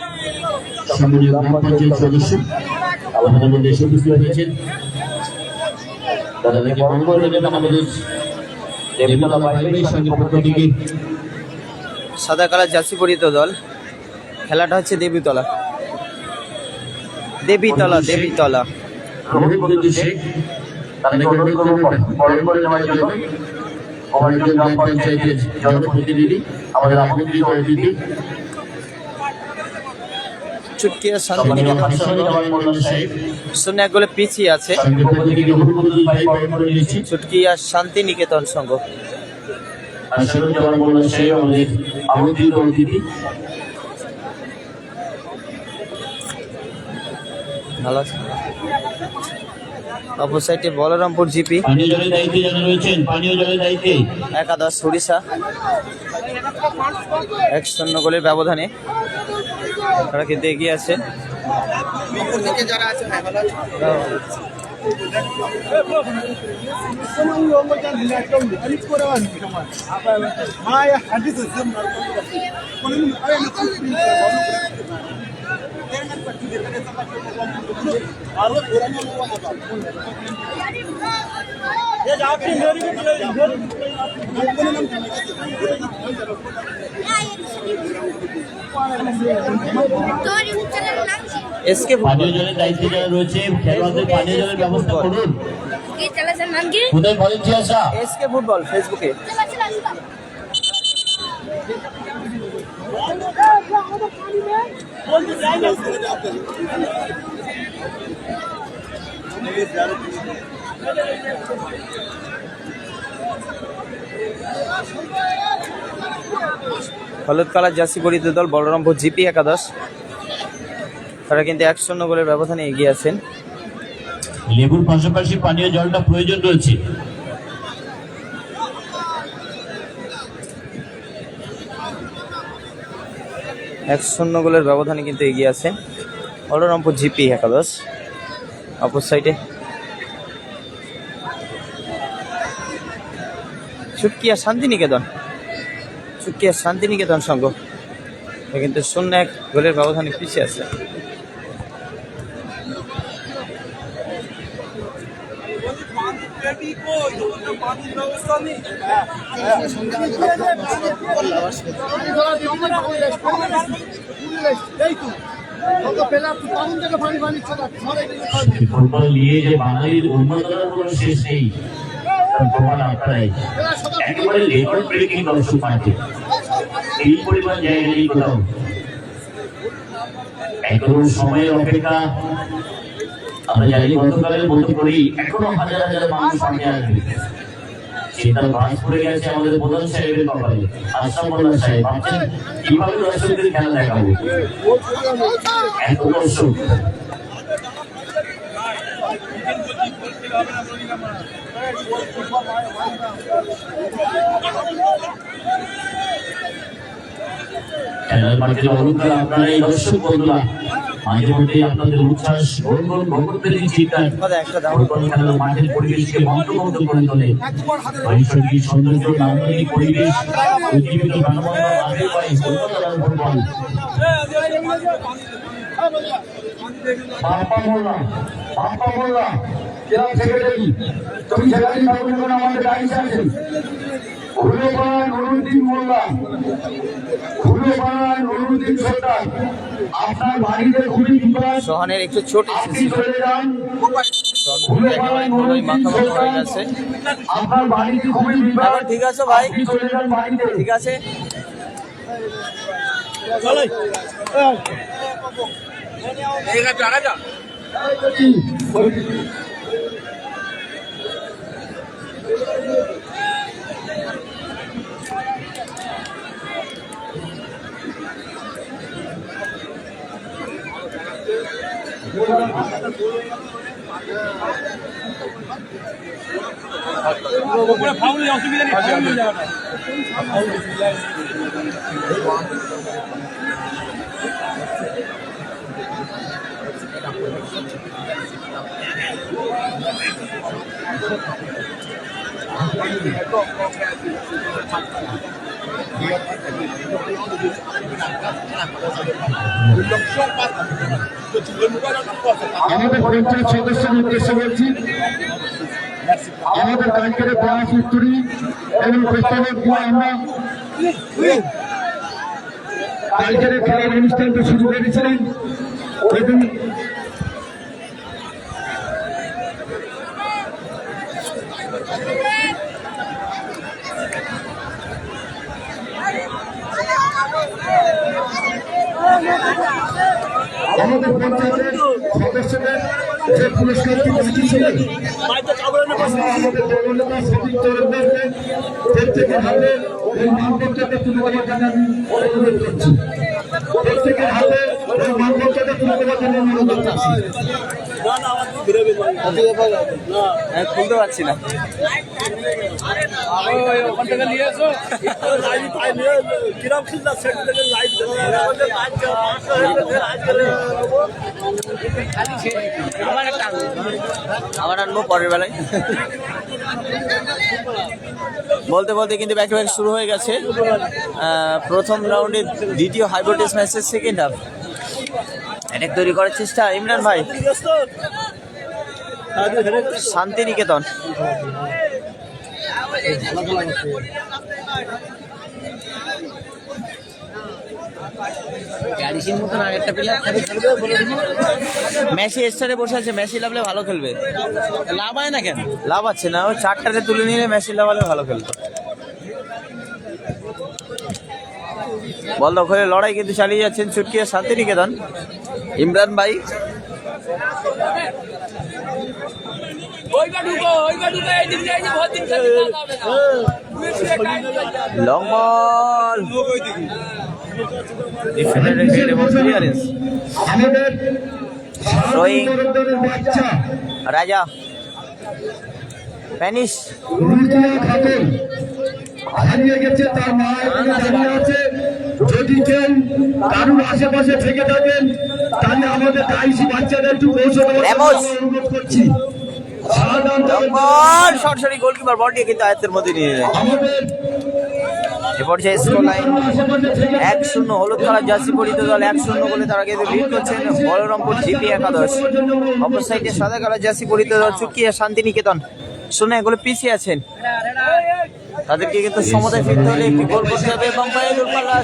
সম্মানীয় গ্রাম পঞ্চায়েত সদস্য আমাদের মধ্যে এসে উপস্থিত হয়েছেন। তাদেরকে বন্ধ দেবেন আমাদের দেবতলা ভাইয়ের সঙ্গে পক্ষ থেকে। সাদা কালার জার্সি পরিহিত দল, খেলাটা হচ্ছে দেবীতলা। আমাদের কিন্তু শেখ তাদেরকে অনুরোধ করবো পরের পরে নেওয়ার জন্য। আমাদের গ্রাম পঞ্চায়েতের জনপ্রতিনিধি, আমাদের আমন্ত্রিত অতিথি চুটকিয়া শান্তিনিকেতন শূন্য 1 গোলে পিছিয়ে আছে চুটকিয়া শান্তিনিকেতন সংঘ। আমন্ত্রিত অতিথি ভালো আছে। অপর সাইডে বলরামপুর জিপি পানীয় জলের দায়িত্বে যারা রয়েছেন, পানীয় জলের দায়িত্বে একাদশ সরিষা 1-0 গোলের ব্যবধানে তারা কিন্তু এগিয়ে আছে। এসকে পানীয় জলের দায়িত্বে যারা রয়েছে খেলোয়াড়দের পানীয় জলের ব্যবস্থা করুন। কোথায় ভলেন্টিয়ার্সরা? এসকে ফুটবল ফেসবুকে। হলুদ কালার জার্সি পরিহিত দল বলরামপুর জিপি একাদশ, তারা কিন্তু 1-0 গোলের ব্যবধানে এগিয়ে আছেন। লেবুর পাশাপাশি পানীয় জলটা প্রয়োজন রয়েছে। এক 1-0 গোলের ব্যবধানে কিন্তু এগিয়ে আছেন বলরামপুর জিপি একাদশ। অপর সাইডে চুটকিয়া শান্তিনিকেতন সংঘ কিন্তু 0-1 গোলের ব্যবধানে পিছিয়ে আছে। ফুটবল নিয়ে যে বাঙালির উন্নয়নের কোনো শেষ নেই, প্রমাণ আপনারাই। একেবারে লেভেল ব্রেকিং দর্শক মাঠে এই পরিমাণ জায়গা নেই কোথাও। এত সময়ের অপেক্ষা আমরা জানি গতকালের মতো করেই এখনো হাজার হাজার মানুষ সামনে আসবে। সেটার বাস পড়ে গেছে আমাদের প্রধান সাহেবের কপালে, আশরাফ মোল্লা সাহেব। ভাবছেন কিভাবে দর্শকদের খেলা দেখাবো, এত দর্শক। খেলার মাঠে অলঙ্কার আপনারা এই দর্শক বন্ধুরা মাঝে মধ্যে আপনাদের উচ্ছ্বাস ভগবতের চিৎকার খেলার মাঠের পরিবেশকে মন্ত্রমুগ্ধ করে তোলে। নৈসর্গিক সৌন্দর্য, নান্দনিক পরিবেশ, উজ্জীবিত প্রাণবন্ত মাঠের পায়ে ফুটবল ফুটবল। বাপ্পা মোল্লা ক্লাব সেক্রেটারি, তুমি সেখানে আমাদের দায়িত্বে আছেন। নুরুদ্দিন সরকার, আপনার বাড়িতে খুবই বিপদ, সোহানের একটু ছোট আপনি চলে যান। হয়ে গেছে। আপনার বাড়িতে খুবই বিপদ, এখন ঠিক আছে ভাই, আপনি চলে যান বাড়িতে। ঠিক আছে। আমাদের পঞ্চায়েত সদস্যের উদ্দেশ্যে বলছি, আমাদের কালকের ব্রাঞ্চ উত্তরী এবং প্রস্তাবের আমরা কালকের খেলার অনুষ্ঠানটা শুরু করেছিলেন এবং আমাদের পঞ্চায়েতের সদস্যদের যে পুরস্কারটি বাকি ছিল আমাদের দলনেতা সতীশ তরফদারকে প্রত্যেকের হাতে এই মানপত্রটা তুলে দেওয়ার জন্য আমি অনুরোধ করছি। প্রত্যেকের হাতে এই মানপত্রটা তুলে দেওয়ার জন্য আমি অনুরোধ করছি। খুলতে পারছি না। আবার আনবো পরের বেলায়। বলতে বলতে কিন্তু ব্যাক টু ব্যাক শুরু হয়ে গেছে। প্রথম রাউন্ডে দ্বিতীয় হাই ভোল্টেজ ম্যাচের সেকেন্ড হাফ। অ্যাটাক তৈরি করার চেষ্টা ইমরান ভাই, শান্তিনিকেতন। মেসি স্টারে বসে আছে, মেসি লাভলে ভালো খেলবে। লাভ হয় না কেন? লাভ আছে না, ওই চারটাতে তুলে নিলে মেসি লাভালে ভালো খেলতো। বল দখলে লড়াই কিন্তু চালিয়ে যাচ্ছেন চুটকিয়া শান্তিনিকেতন। ইমরান ভাই লং বল, রাজা প্যানিশ হারিয়ে গেছে, তার মা এখানে দাঁড়িয়ে আছে। যদি কেউ কারুর আশেপাশে থেকে থাকেন তাহলে আমাদের আইসি বাচ্চাদের একটু পৌঁছে দেওয়ার অনুরোধ করছি। সরাসরি গোলকিপার বল দিয়ে কিন্তু আয়ত্তের মধ্যে নিয়ে যায়। এ পর্যায়ে স্কোর লাইন 1-0। হলুদ কালার জার্সি পরিহিত দল 1-0 বলে তারা কিন্তু লিড করছেন বলরামপুর জিপি একাদশ। অপর সাইডে সাদা কালার জার্সি পরিহিত দল চুটকিয়া শান্তিনিকেতন 0-1 পিছিয়ে আছেন। তাদেরকে কিন্তু সমতায় ফিরতে হলে একটি গোল করতে হবে এবং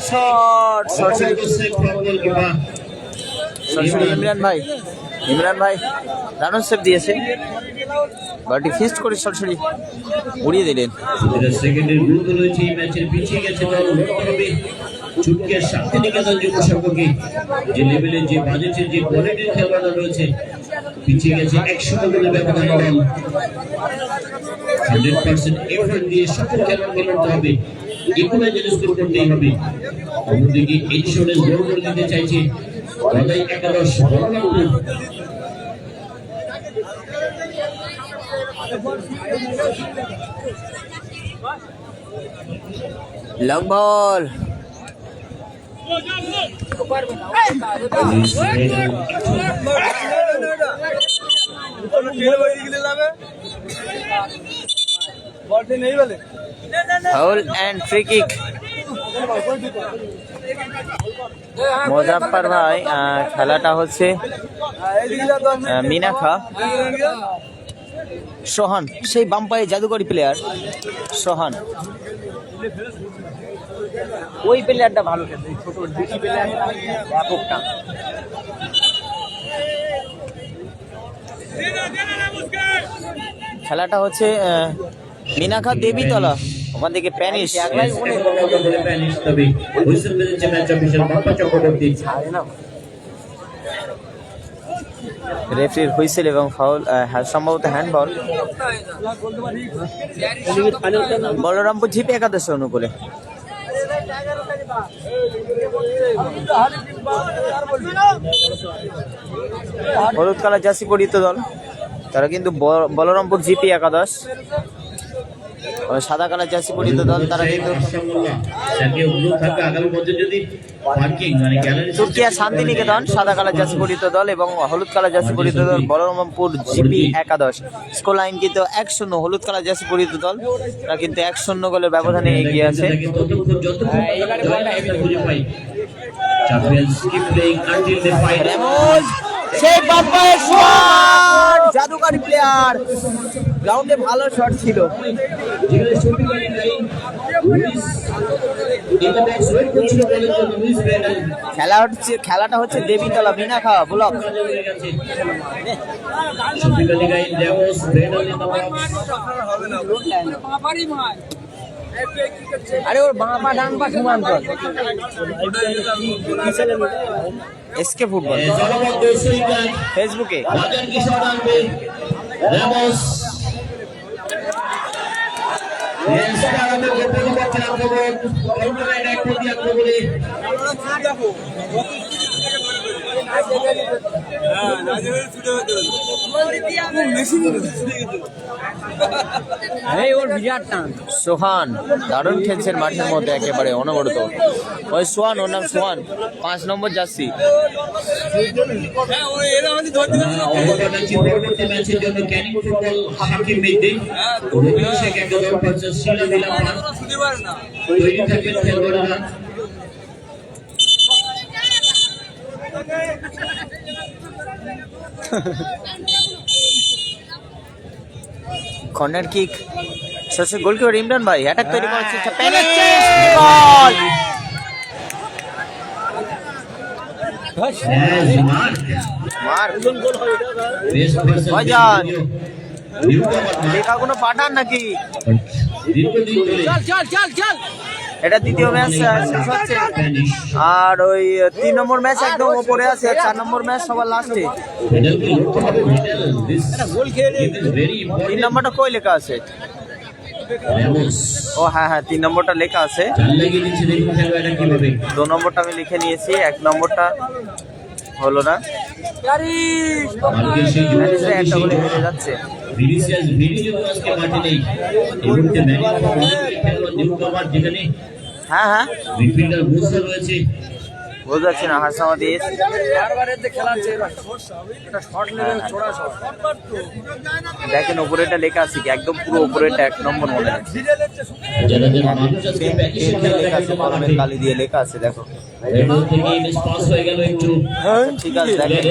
শট সরাসরি ইমরান ভাই রান সেভ দিয়েছে, বলটি ফিস্ট করে সরাসরি উড়িয়ে দিলেন। সেকেন্ডের গুরুত্ব রয়েছে এই ম্যাচের, পিছিয়ে গেছে দল। চুটকিয়া শান্তিনিকেতন যুব সংঘকে যে লেভেলের যে বাজেটের যে কোয়ালিটির খেলোয়াড়রা রয়েছে পিছিয়ে গেছে 100 গোলের ব্যবধান দল 100% এফোর্ট দিয়ে সকল খেলোয়াড়কে লড়তে হবে ইকুয়ালাইজার স্কোর করতেই হবে অন্যদিকে ইনস্যুরেন্স গোল করে দিতে চাইছে গদাই একাদশ Balrampur long ball foul and free kick Mozaffar ভাই খেলাটা হচ্ছে মিনাখা সোহান সেই বাম্পায়ে জাদুকরি প্লেয়ার সোহান ওই প্লেয়ারটা ভালো খেলছে ছোট দুটি প্লেয়ার ব্যাপকটা খেলাটা হচ্ছে মিনাখা দেবীতলা ওখান থেকে প্যানিশ তবে হুইসেল বেজেছে ম্যাচ অফিসিয়াল বাপ্পা চক্রবর্তী রেফারির হুইসেল এবং ফাউল সম্ভবত হ্যান্ডবল বলরামপুর জিপি একাদশের অনুকূলে হলুদ কালার জার্সি পরিহিত দল তারা কিন্তু বলরামপুর জিপি একাদশ সাদা কালার জার্সি পরিহিত দল তারা কিন্তু চুটকিয়া শান্তিনিকেতন সাদা কালার জার্সি পরিহিত দল এবং হলুদ কালার জার্সি পরিহিত দল বলরামপুর জিপি একাদশ স্কোর লাইন কিন্তু 1-0 হলুদ কালার জার্সি পরিহিত দল তারা কিন্তু 1-0 গোলের ব্যবধানে এগিয়ে আছে সেই বাপ্পায় শট জাদুকরি প্লেয়ার গ্রাউন্ডে ভালো শট ছিল খেলাটা হচ্ছে দেবীতলা মিনাখা ব্লক আরে ওর বাঁ পা ডান পা সমান কর এসকে ফুটবল ফেসবুকে সোহান দারুণ খেলছেন মাঠের মধ্যে একেবারে অনবরত ওই সোহান ওর নাম সোহান 5 নম্বর জার্সি কর্নার কিক শেষে গোলকিপার ইমরান ভাই অ্যাটাক তৈরি করার চেষ্টা দেখা কোনো পাঠান নাকি এটা দ্বিতীয় ম্যাচ শেষ হচ্ছে আর ওই 3 নম্বর ম্যাচ একদম উপরে আছে 4 নম্বর ম্যাচ সবার লাস্টে 3 নম্বরটা কই লেখা আছে ও হ্যাঁ 3 নম্বরটা লেখা আছে 2 নম্বরটা আমি লিখে নিয়েছি 1 নম্বরটা হলো না একটা বলে হেরে যাচ্ছে হ্যাঁ বোঝা যাচ্ছে না হাসামাদি দেখেন উপরেটা লেখা আছে কি একদম পুরো উপরেটা 1 নম্বর মনে আছে কালি দিয়ে লেখা আছে দেখো ঠিক আছে দেখেন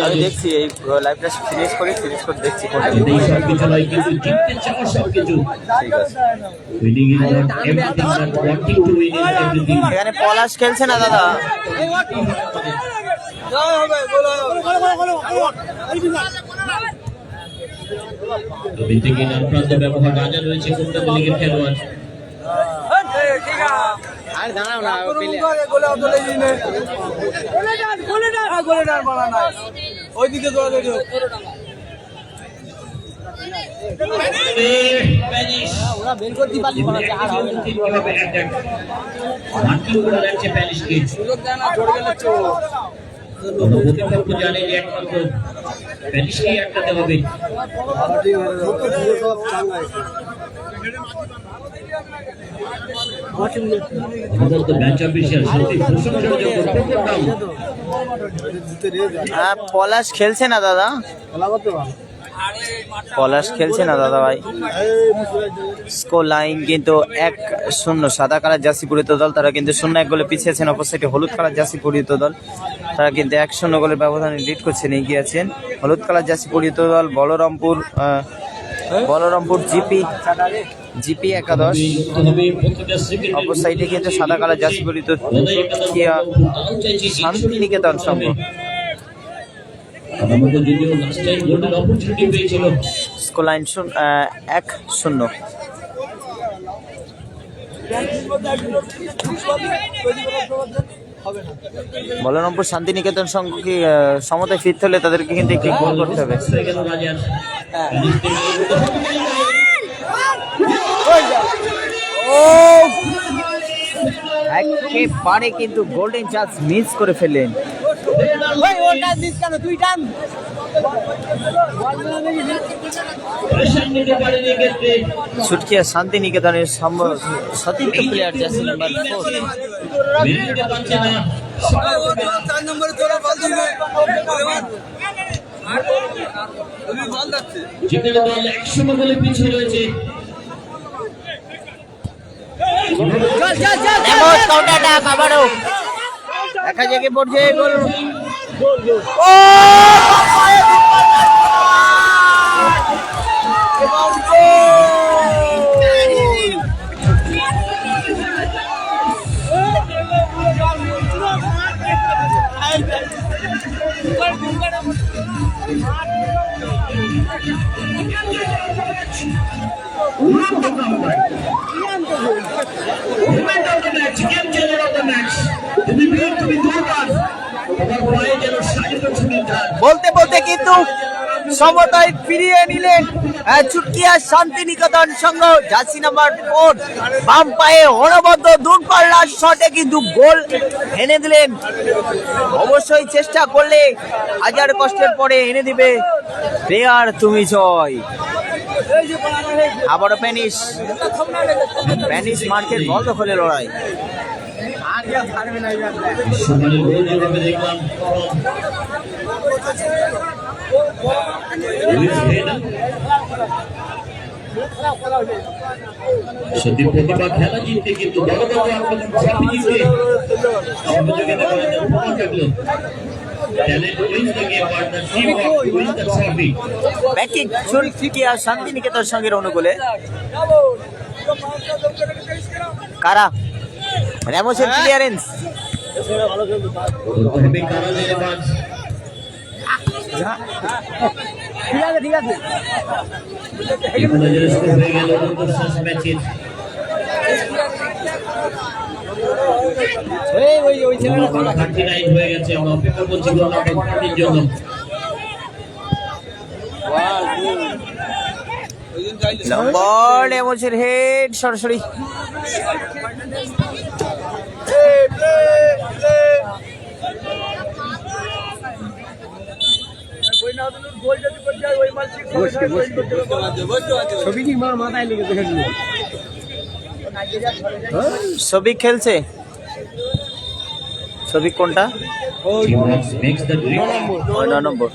আমি দেখছি এই লাইভটা ফিনিশ করে দেখছি ঠিক আছে এখানে পলাশ খেলছে না দাদা ব্যবহার রাজা রয়েছে খেলোয়াড় আর দাঁড়াও না পেলে ওইদিকে ওরা বের করতে পারলি না আর হবে না সুযোগ দেয় না জোর গেলে চোর জানে যে একমাত্র প্যানিশকেই আটকাতে হবে। ম্যাচ অফিসিয়াল পলাশ খেলছে না দাদা, পলাশ খেলছে না দাদা ভাই। স্কোর লাইন কিন্তু 1-0 সাদা কালার জার্সি পরিহিত দল, তারা কিন্তু 0-1 গোলে পিছিয়েছেন। অপর সাইডে হলুদ কালার জার্সি পরিহিত দল, তারা কিন্তু 1-0 গোলের ব্যবধানে লিড করছেন, এগিয়ে আছেন। হলুদ কালার জার্সি পরিহিত দল বলরামপুর জিপি 11। অপর সাইডে কিন্তু সাদা কালার জার্সি পরিহিত শান্তিনিকেতন সংঘ। Score line 1-0। বলরামপুর শান্তিনিকেতন সংঘ কি সমতায় ফিরতে হলে তাদেরকে কিন্তু একটি গোল করতে হবে। একেবারে কিন্তু গোল্ডেন চান্স মিস করে ফেললেন। ছুটকিয়া শান্তিনিকেতনের সতীর্থ প্লেয়ার জার্সি নাম্বার 4। আবারও দেখা জায়গায় পড়ছে গোল। বলতে বলতে কিন্তু সমতায় ফিরিয়ে নিলেন চুটকিয়া শান্তিনিকেতন সংঘ। জার্সি নাম্বার 4 বাম পায়ে অনবদ্য দূরপাল্লার শটে কিন্তু গোল এনে দিলেন। অবশ্যই চেষ্টা করলে হাজার কষ্টের পরে এনে দিবে প্লেয়ার তুমি জয়। আবারও প্যানিশ মার্কেট বল দখলে লড়াই। সত্যি প্রতিভা খেলা জিততে কিন্তু শান্তিনিকেতন সঙ্গের অনুকূলে কারা র্যামোসের ক্লিয়ারেন্স। ঠিক আছে ওই হয়ে গেছে। আমরা অপেক্ষা করছি জন্য। নম্বর র্যামোসের হেড সরাসরি সবিক খেলছে। সবিক কোনটা? 9 নম্বর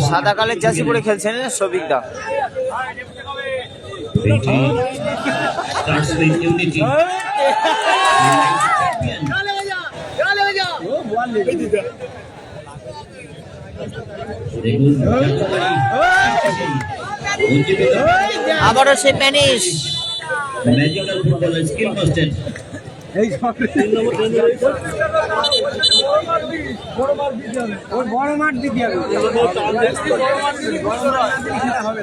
সাদা কালের জার্সি পরে খেলছেন সবিক দা। আবারও সে প্যানিশ ম্যাজিক্যাল ফুটবলার স্কিল মাস্টার। ওর বড় মাঠ দিতে হবে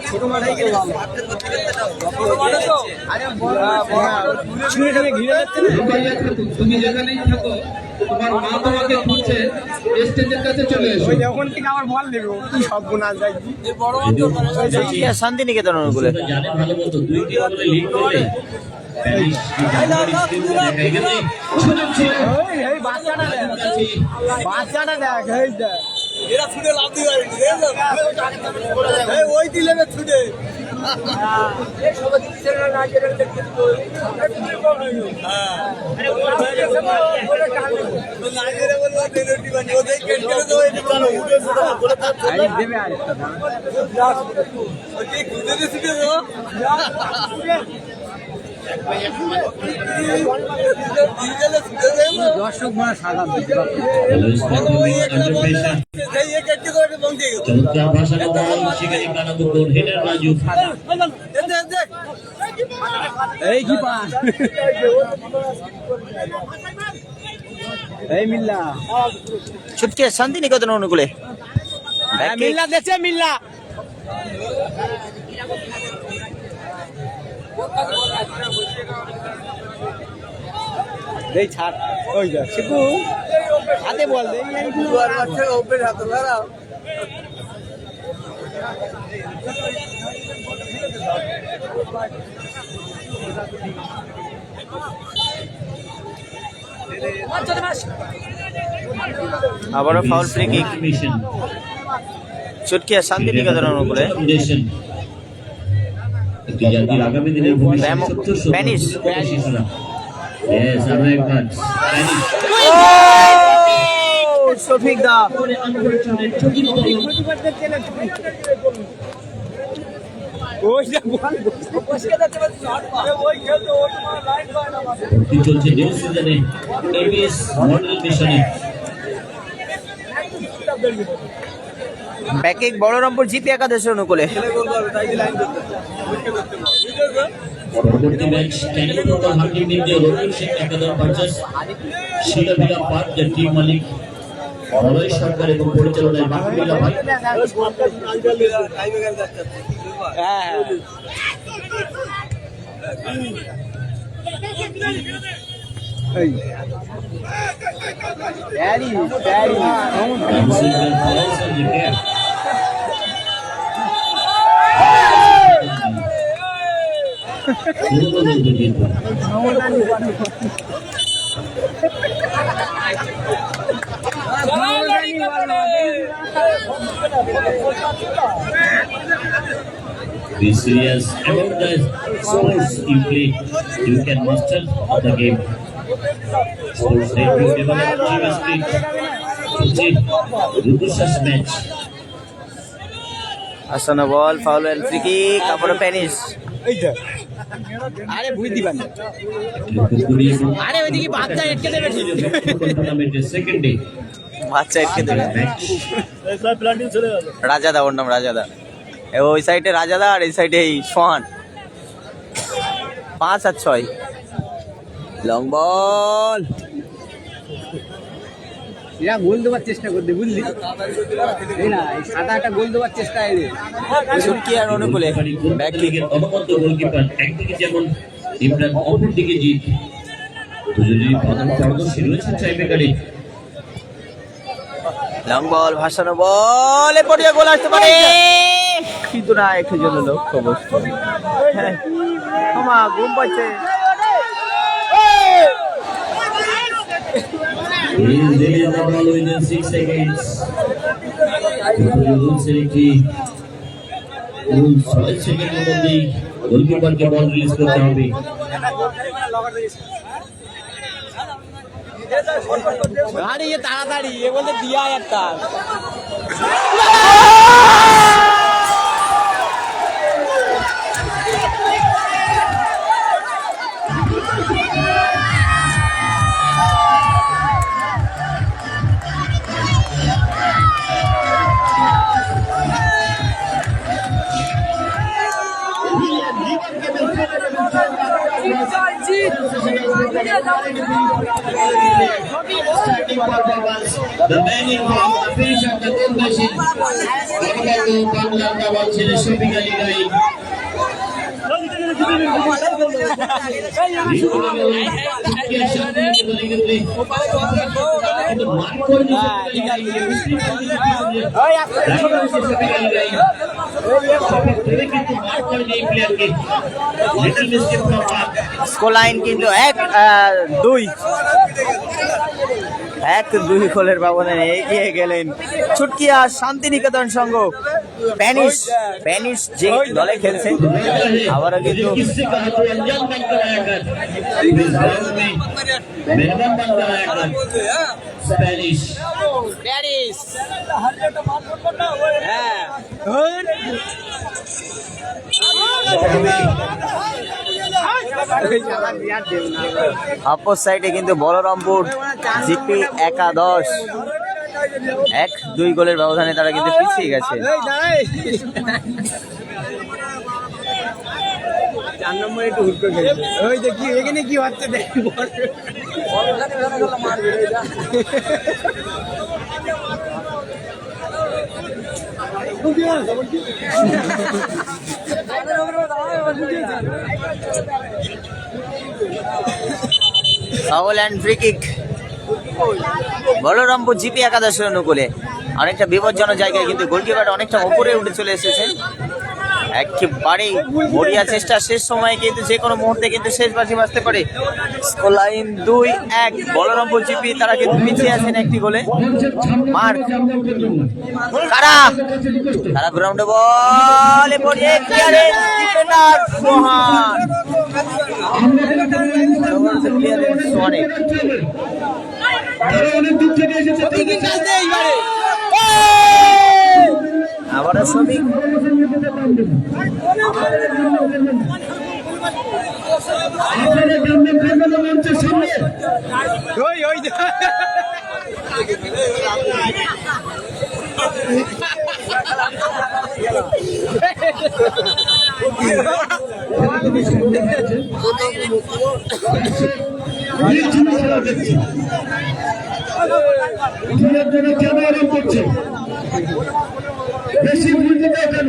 ছোট মাঠ হয়ে গেলে ভালো ছুঁয়ে টুয়ে ঘিরে যাচ্ছে না তুমি যেখানেই থাকো তোমার মা তোমাকে খুঁজছে স্টেজের কাছে চলে এসো ওখান থেকে আমার বল দেবে কি সব গুণ আছে শান্তিনিকেতন অনুকূলে জানেন ভালো মতো 2-3 গোলে লিড করলে প্যারিস এই বাচ্চাটা দেখ বাচ্চাটা দেখ এই দেখ এরা ছুটে লাভ দিয়ে ওই দিলে ছুটে দর্শক মানে সাদা চমৎকার ভাষা বল শিকারি কানাপুর হেডার রাজু এই কি পা এই মিল্লা ছুটকে শান্তিনিকেতন অনুকূলে মিল্লা দেছে মিল্লা এই ছাড় ওই যা শিবু হাতে বল দে হাতে দাঁড়াও আবারও ফাউল ফ্রি কিক মিশন ছুটকে শান্তিনিকেতন অনুকূলে একটি জাতির আগামী দিনের ভবিষ্যৎ প্যানিস। শিশুরা Yes, আরো একবার প্যানিস সঠিক দা ভর্তি চলছে নিউ সিজনে এবিএস মডেল মিশনে ব্যাকিং বড়রামপুর জিপি একাদশ অনুকূলে পরবর্তী ম্যাচ ক্যানিং টোটাল হান্টিং টিম যে রবিন সিং একাদশ ভার্সেস শিলাভিলা পার্ক যে টিম মালিক অলয় সরকার এবং পরিচালনায় বাকিবিলা ভাই Be serious about the sports you play. You can master of the game. Sports help you develop chemistry. Ruthless match. আসানো ball foul and free kick আবারও প্যানিস এইটা আরে বুঝ দিবেন আরে ওইদিকে বাচ্চা এটকে দেবে টুর্নামেন্টের সেকেন্ড ডে বাচ্চা এটকে দেবে রাজাদা ওর নাম রাজাদা ওই সাইডে রাজাদা আর এই সাইডে এই সোহান 5 আর 6 লং বল এরা গোল দেওয়ার চেষ্টা করতে বুঝলি এই না এই সাদা একটা গোল দেওয়ার চেষ্টা এলে ছুটকি আর অনুকূলে ব্যাক লিগের অনবদ্য গোলকিপার একদিকে যেমন ইমরান অপরদিকে জিত দুজনেরই প্রধান পারদর্শী রয়েছে টাইব্রেকারে লং বল ভাসানো বল এ পড়িয়া গোল আসতে পারে কিন্তু না একটু জন্য লক্ষ্য বস্তু হ্যাঁ ক্ষমা ঘুম পাচ্ছে He is released the ball within 6 seconds. Rules একটি rules 6 সেকেন্ডের মধ্যেই গোলকিপারকে বল রিলিজ করতে হবে আরে এ তাড়াতাড়ি এ বলতে দিয়া একটা জিত outstanding performance. The man in form, the finisher, the goal machine. Bangladesh Bangladesh ball ছেড়ে শফিক আলী গাই। স্কোর লাইন কিন্তু 1-2 গোলের ব্যবধানে এগিয়ে গেলেন ছুটকিয়া শান্তিনিকেতন সংঘ। প্যানিশ যে দলে খেলছে আবারও কিন্তু অপর সাইডে কিন্তু বলরামপুর জিপি একাদশ 1-2 গোলের ব্যবধানে তারা কিন্তু পিছিয়ে গেছে। 4 নম্বরে একটু হুট করে খেলছে। ওই দেখি এখানে কি হচ্ছে দেখ। Foul and free kick Balrampur GP একাদশের অনুকূলে। অনেকটা বিপজ্জনক জায়গায় কিন্তু গোলকিপার অনেকটা উপরে উঠে চলে এসেছেন। একেবারেই মরিয়া চেষ্টা, শেষ সময়ে কিন্তু যে কোনো মুহূর্তে কিন্তু শেষ বাজি বাজতে পারে। স্কোর লাইন 2-1 বলরামপুর জিপি তারা কিন্তু পিছিয়ে আছেন একটি গোলে। মার্ক কারা গ্রাউন্ডে বলে পড়িয়ে ক্লিয়ারেন্স ডিফেন্ডার সোহান। সোহানে আবারও শ্রমিক কেন আরাম করছে বেশি ভুল দিতে কেন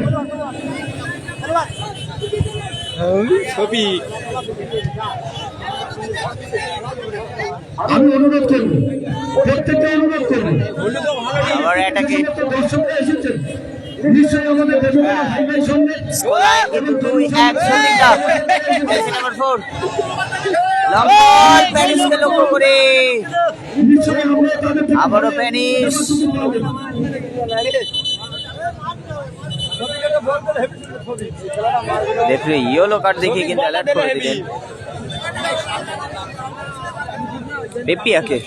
আমি অনুরোধ করবো, প্রত্যেকটা অনুরোধ করবো, আবার এটাকে দর্শকরা এসেছেন নিশ্চয়ই আমাদের ভাই সঙ্গে স্কোর লাইন কিন্তু 2-1 শ্রমিকরা। জার্সি নাম্বার 4 লং বল প্যানিশকে লক্ষ্য করে নিশ্চয়ই আমরা তাদের আবারও প্যানিশ। রেফারি ইয়েলো কার্ড দেখিয়ে কিন্তু অ্যালার্ট করে দিলেন পেপিয়াকে।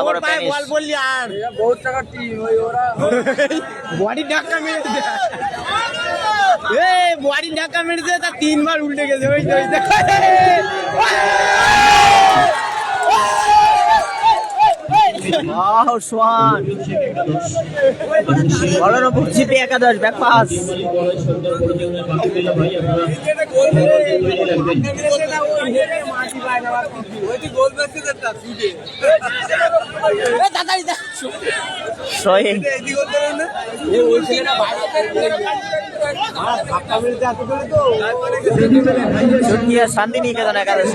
আবারও প্যানিশ। বডি ধাক্কা মেরেছে, বডি ধাক্কা মেরেছে, তা 3 বার উল্টে গেছে। ওই সোহান বলরামপুর জিপি একাদশ ব্যাক পাস। সোহেল শান্তিনিকেতন একাদশ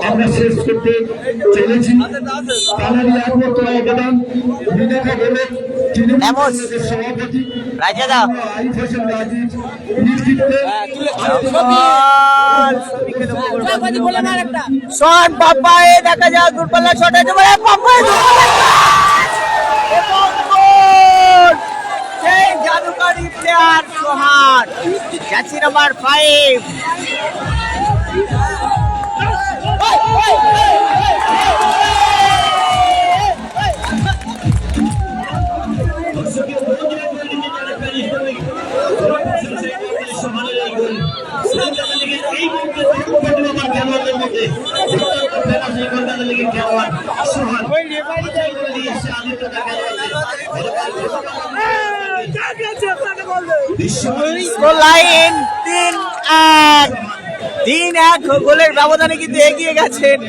আমরা শেষ করতে চলেছি। তারই একমাত্র অবদান বিদেশে গেলে তিনি সভাপতি আরিফ হোসেন গাজীর নেতৃত্বে শট পাপায়ে দেখা যাক দূরপাল্লা শট আছে বলে পাপায়ে সেই জাদুকরী প্লেয়ার সোহান জার্সি নাম্বার 5। Score line 3-1। 3-1 গোলের ব্যবধানে কিন্তু এগিয়ে গেছেন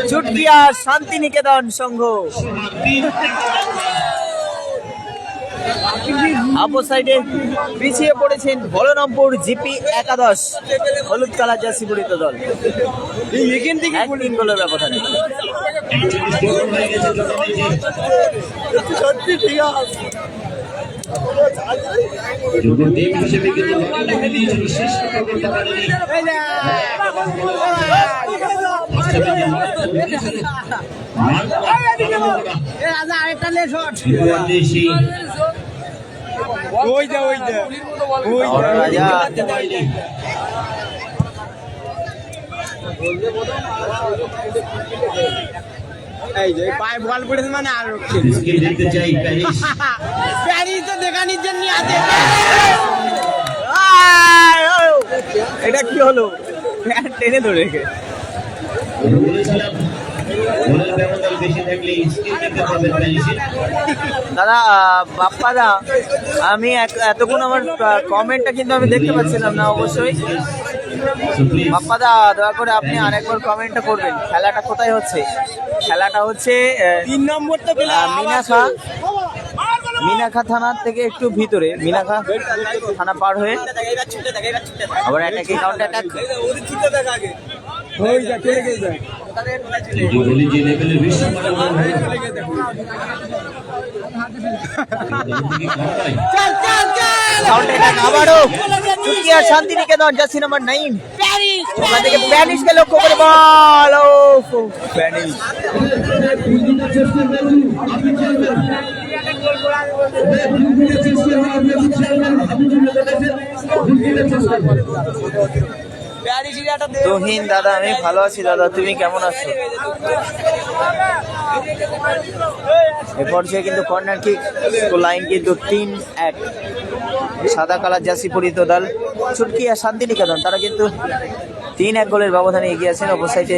চুটকিয়া শান্তিনিকেতন সংঘ। অপর সাইডে পিছিয়ে পড়েছেন বলরামপুর জিপি একাদশ, হলুদ কালার জার্সি পরিহিত দল। 1-3 গোলের ব্যবধানে। রাজা এই যে পায়ে বল পড়েছে মানে আর দেখতে চাই প্যারিস প্যারিস তো দেখানির জন্য আছে। এটা কি হলো? টেনে ধরে বলেছিলাম গোলের ব্যবধান বেশি থাকলে স্কিল দেখতে পাবেন প্যারিসে। দাদা বাপ্পাদা, আমি এতক্ষণ আমার কমেন্টটা কিন্তু আমি দেখতে পাচ্ছিলাম না। অবশ্যই বাপ্পাদা, দয়া করে আপনি আরেকবার কমেন্টটা করবেন। খেলাটা কোথায় হচ্ছে? খেলাটা হচ্ছে 3 নম্বর তো মিনাখা থানার থেকে একটু ভিতরে, মিনাখা থানা পার হয়ে আবার অ্যাটাকিং কাউন্টার অ্যাটাক। গোলি যে লেভেলের বিশ্বমানের আবারও চুটকিয়া শান্তিনিকেতন জার্সি নাম্বার 9 ওখান থেকে প্যানিশকে লক্ষ্য করে বল। প্যানিশ তুহিন দাদা, আমি ভালো আছি দাদা, তুমি কেমন আছো? এ পর্যায়ে কিন্তু কর্নার কিক, লাইন কিন্তু 3-1। সাদা কালার জার্সি পরিহিত দল চুটকিয়া শান্তিনিকেতন, তারা কিন্তু 3-1 গোলের ব্যবধানে এগিয়ে আছেন। অপর সাইডে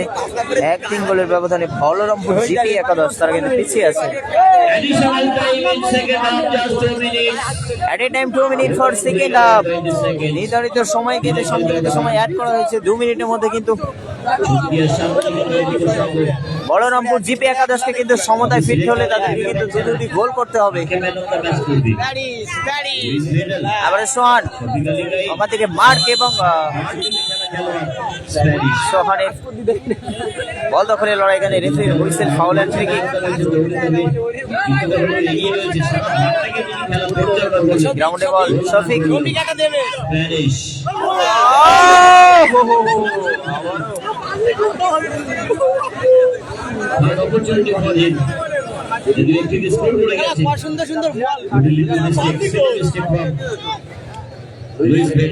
1-3 গোলের ব্যবধানে বলরামপুর জিপি একাদশ, তারা কিন্তু পিছিয়ে আছে। At a time 2 minutes for second half। নির্ধারিত সময় কিন্তু সংক্ষিপ্ত সময় অ্যাড করা হয়েছে 2 মিনিটের মধ্যে। কিন্তু বলরামপুর জিপি একাদশকে কিন্তু সমতায় ফিরতে হলে তাদেরকে কিন্তু দুটি গোল করতে হবে। আবার সোহান ওখান থেকে মার্ক এবং সোহানের বল দখলের লড়াই, এখানে referee whistle, foul and free kick. গ্রাউন্ডে বল শফিক, সুন্দর সুন্দর বল।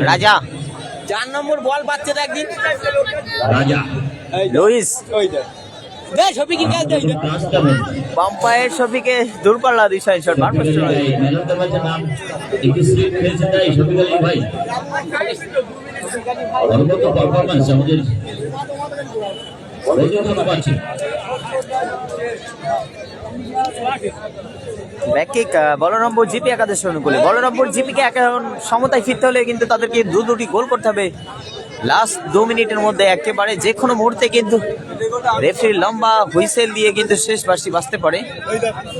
রাজা 4 নম্বর বল পাচ্ছে একদিন রাজা লুইস, দে ছবি কি কাজ দেই বাম্পায়ার শফিকে দূরপাল্লা দিশায় শট বার করতে হবে। নাম ইকস্ট্রিম খেলছে তাই শফিক আলী ভাই, অদ্ভুত পারফরম্যান্স আমাদের পাচ্ছি। ব্যাক কিক বলরামপুর জিপি একাদশ অনুকূলে। বলরামপুর জিপিকে এখন সমতায় ফিরতে হলে কিন্তু তাদেরকে দুটি গোল করতে হবে লাস্ট 2 মিনিটের মধ্যে। একেবারে যে কোনো মুহূর্তে কিন্তু রেফারির লম্বা হুইসেল দিয়ে কিন্তু শেষ বাঁশি বাজতে পারে।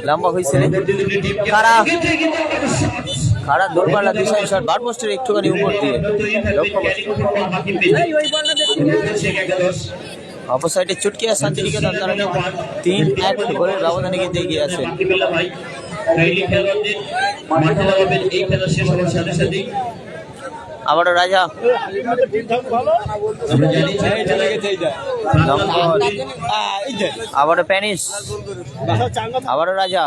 লম্বা হুইসেলে খাড়া দূরপাল্লা দিশায় শট বার পোস্টের একটুখানি উপর দিয়ে অপর সাইডে চুটকিয়া শান্তিনিকেতন, তারা 3-1 গোলের ব্যবধানে কিন্তু এগিয়ে আছে। আবারও রাজা, আবারও প্যানিশ, আবারও রাজা,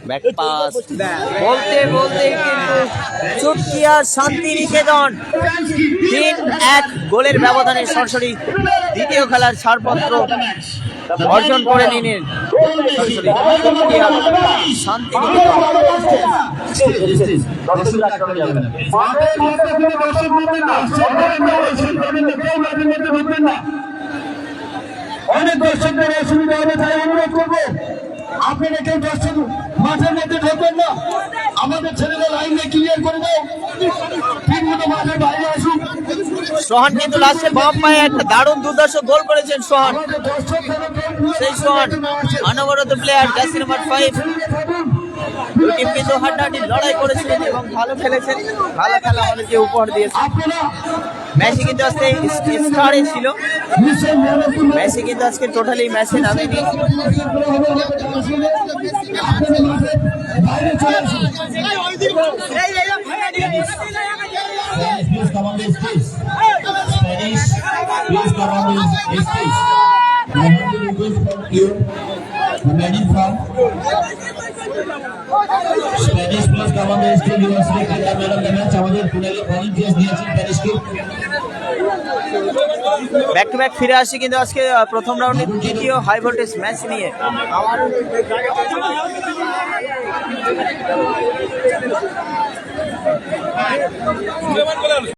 ব্যাক পাস। বলতে বলতে কিন্তু চুটকিয়া শান্তিনিকেতন 3-1 গোলের ব্যবধানে সরাসরি দ্বিতীয় খেলার ছাড়পত্র অর্জন করে নিলেন চুটকিয়া শান্তিনিকেতন। অনেক দর্শকদের অসুবিধা হবে, তাই অনুরোধ করবো আপনারা কেউ দর্শক মাঠের মধ্যে ঢোকেন না, আমাদের ছেলেরা লাইনে ক্লিয়ার করে দাও, ঠিক মতো মাঠের বাইরে আসুক। সোহান কিন্তু লাস্টে বাম পায়ে একটা দারুণ দুর্দর্শ গোল করেছেন সোহান। আমাদের দর্শক সেই সোহান অনবরত প্লেয়ার জার্সি নাম্বার 5। দুই টিম কিন্তু হাড্ডাহাড্ডি লড়াই করেছিলেন এবং ভালো খেলেছেন, ভালো খেলা আমাদেরকে উপহার দিয়েছে। আপনারা মেসি কিন্তু আজকে স্টারে ছিল, নিশ্চয়ই মেহনত করবেন। মেসি কিন্তু আজকে টোটালি ম্যাচে নামেনি। আপনাদের মাঠের বাইরে চলে আসুন। Please come on the stage. Spanish, please come on the stage. I have to request from you, the lady from Spanish, please come on the stage. You are selected the man of the match. আমাদের পুনেলে volunteers দিয়েছেন স্প্যানিশকে। ব্যাক টু ব্যাক ফিরে আসি কিন্তু আজকে প্রথম রাউন্ডে দ্বিতীয় হাই ভোল্টেজ ম্যাচ নিয়ে। আমার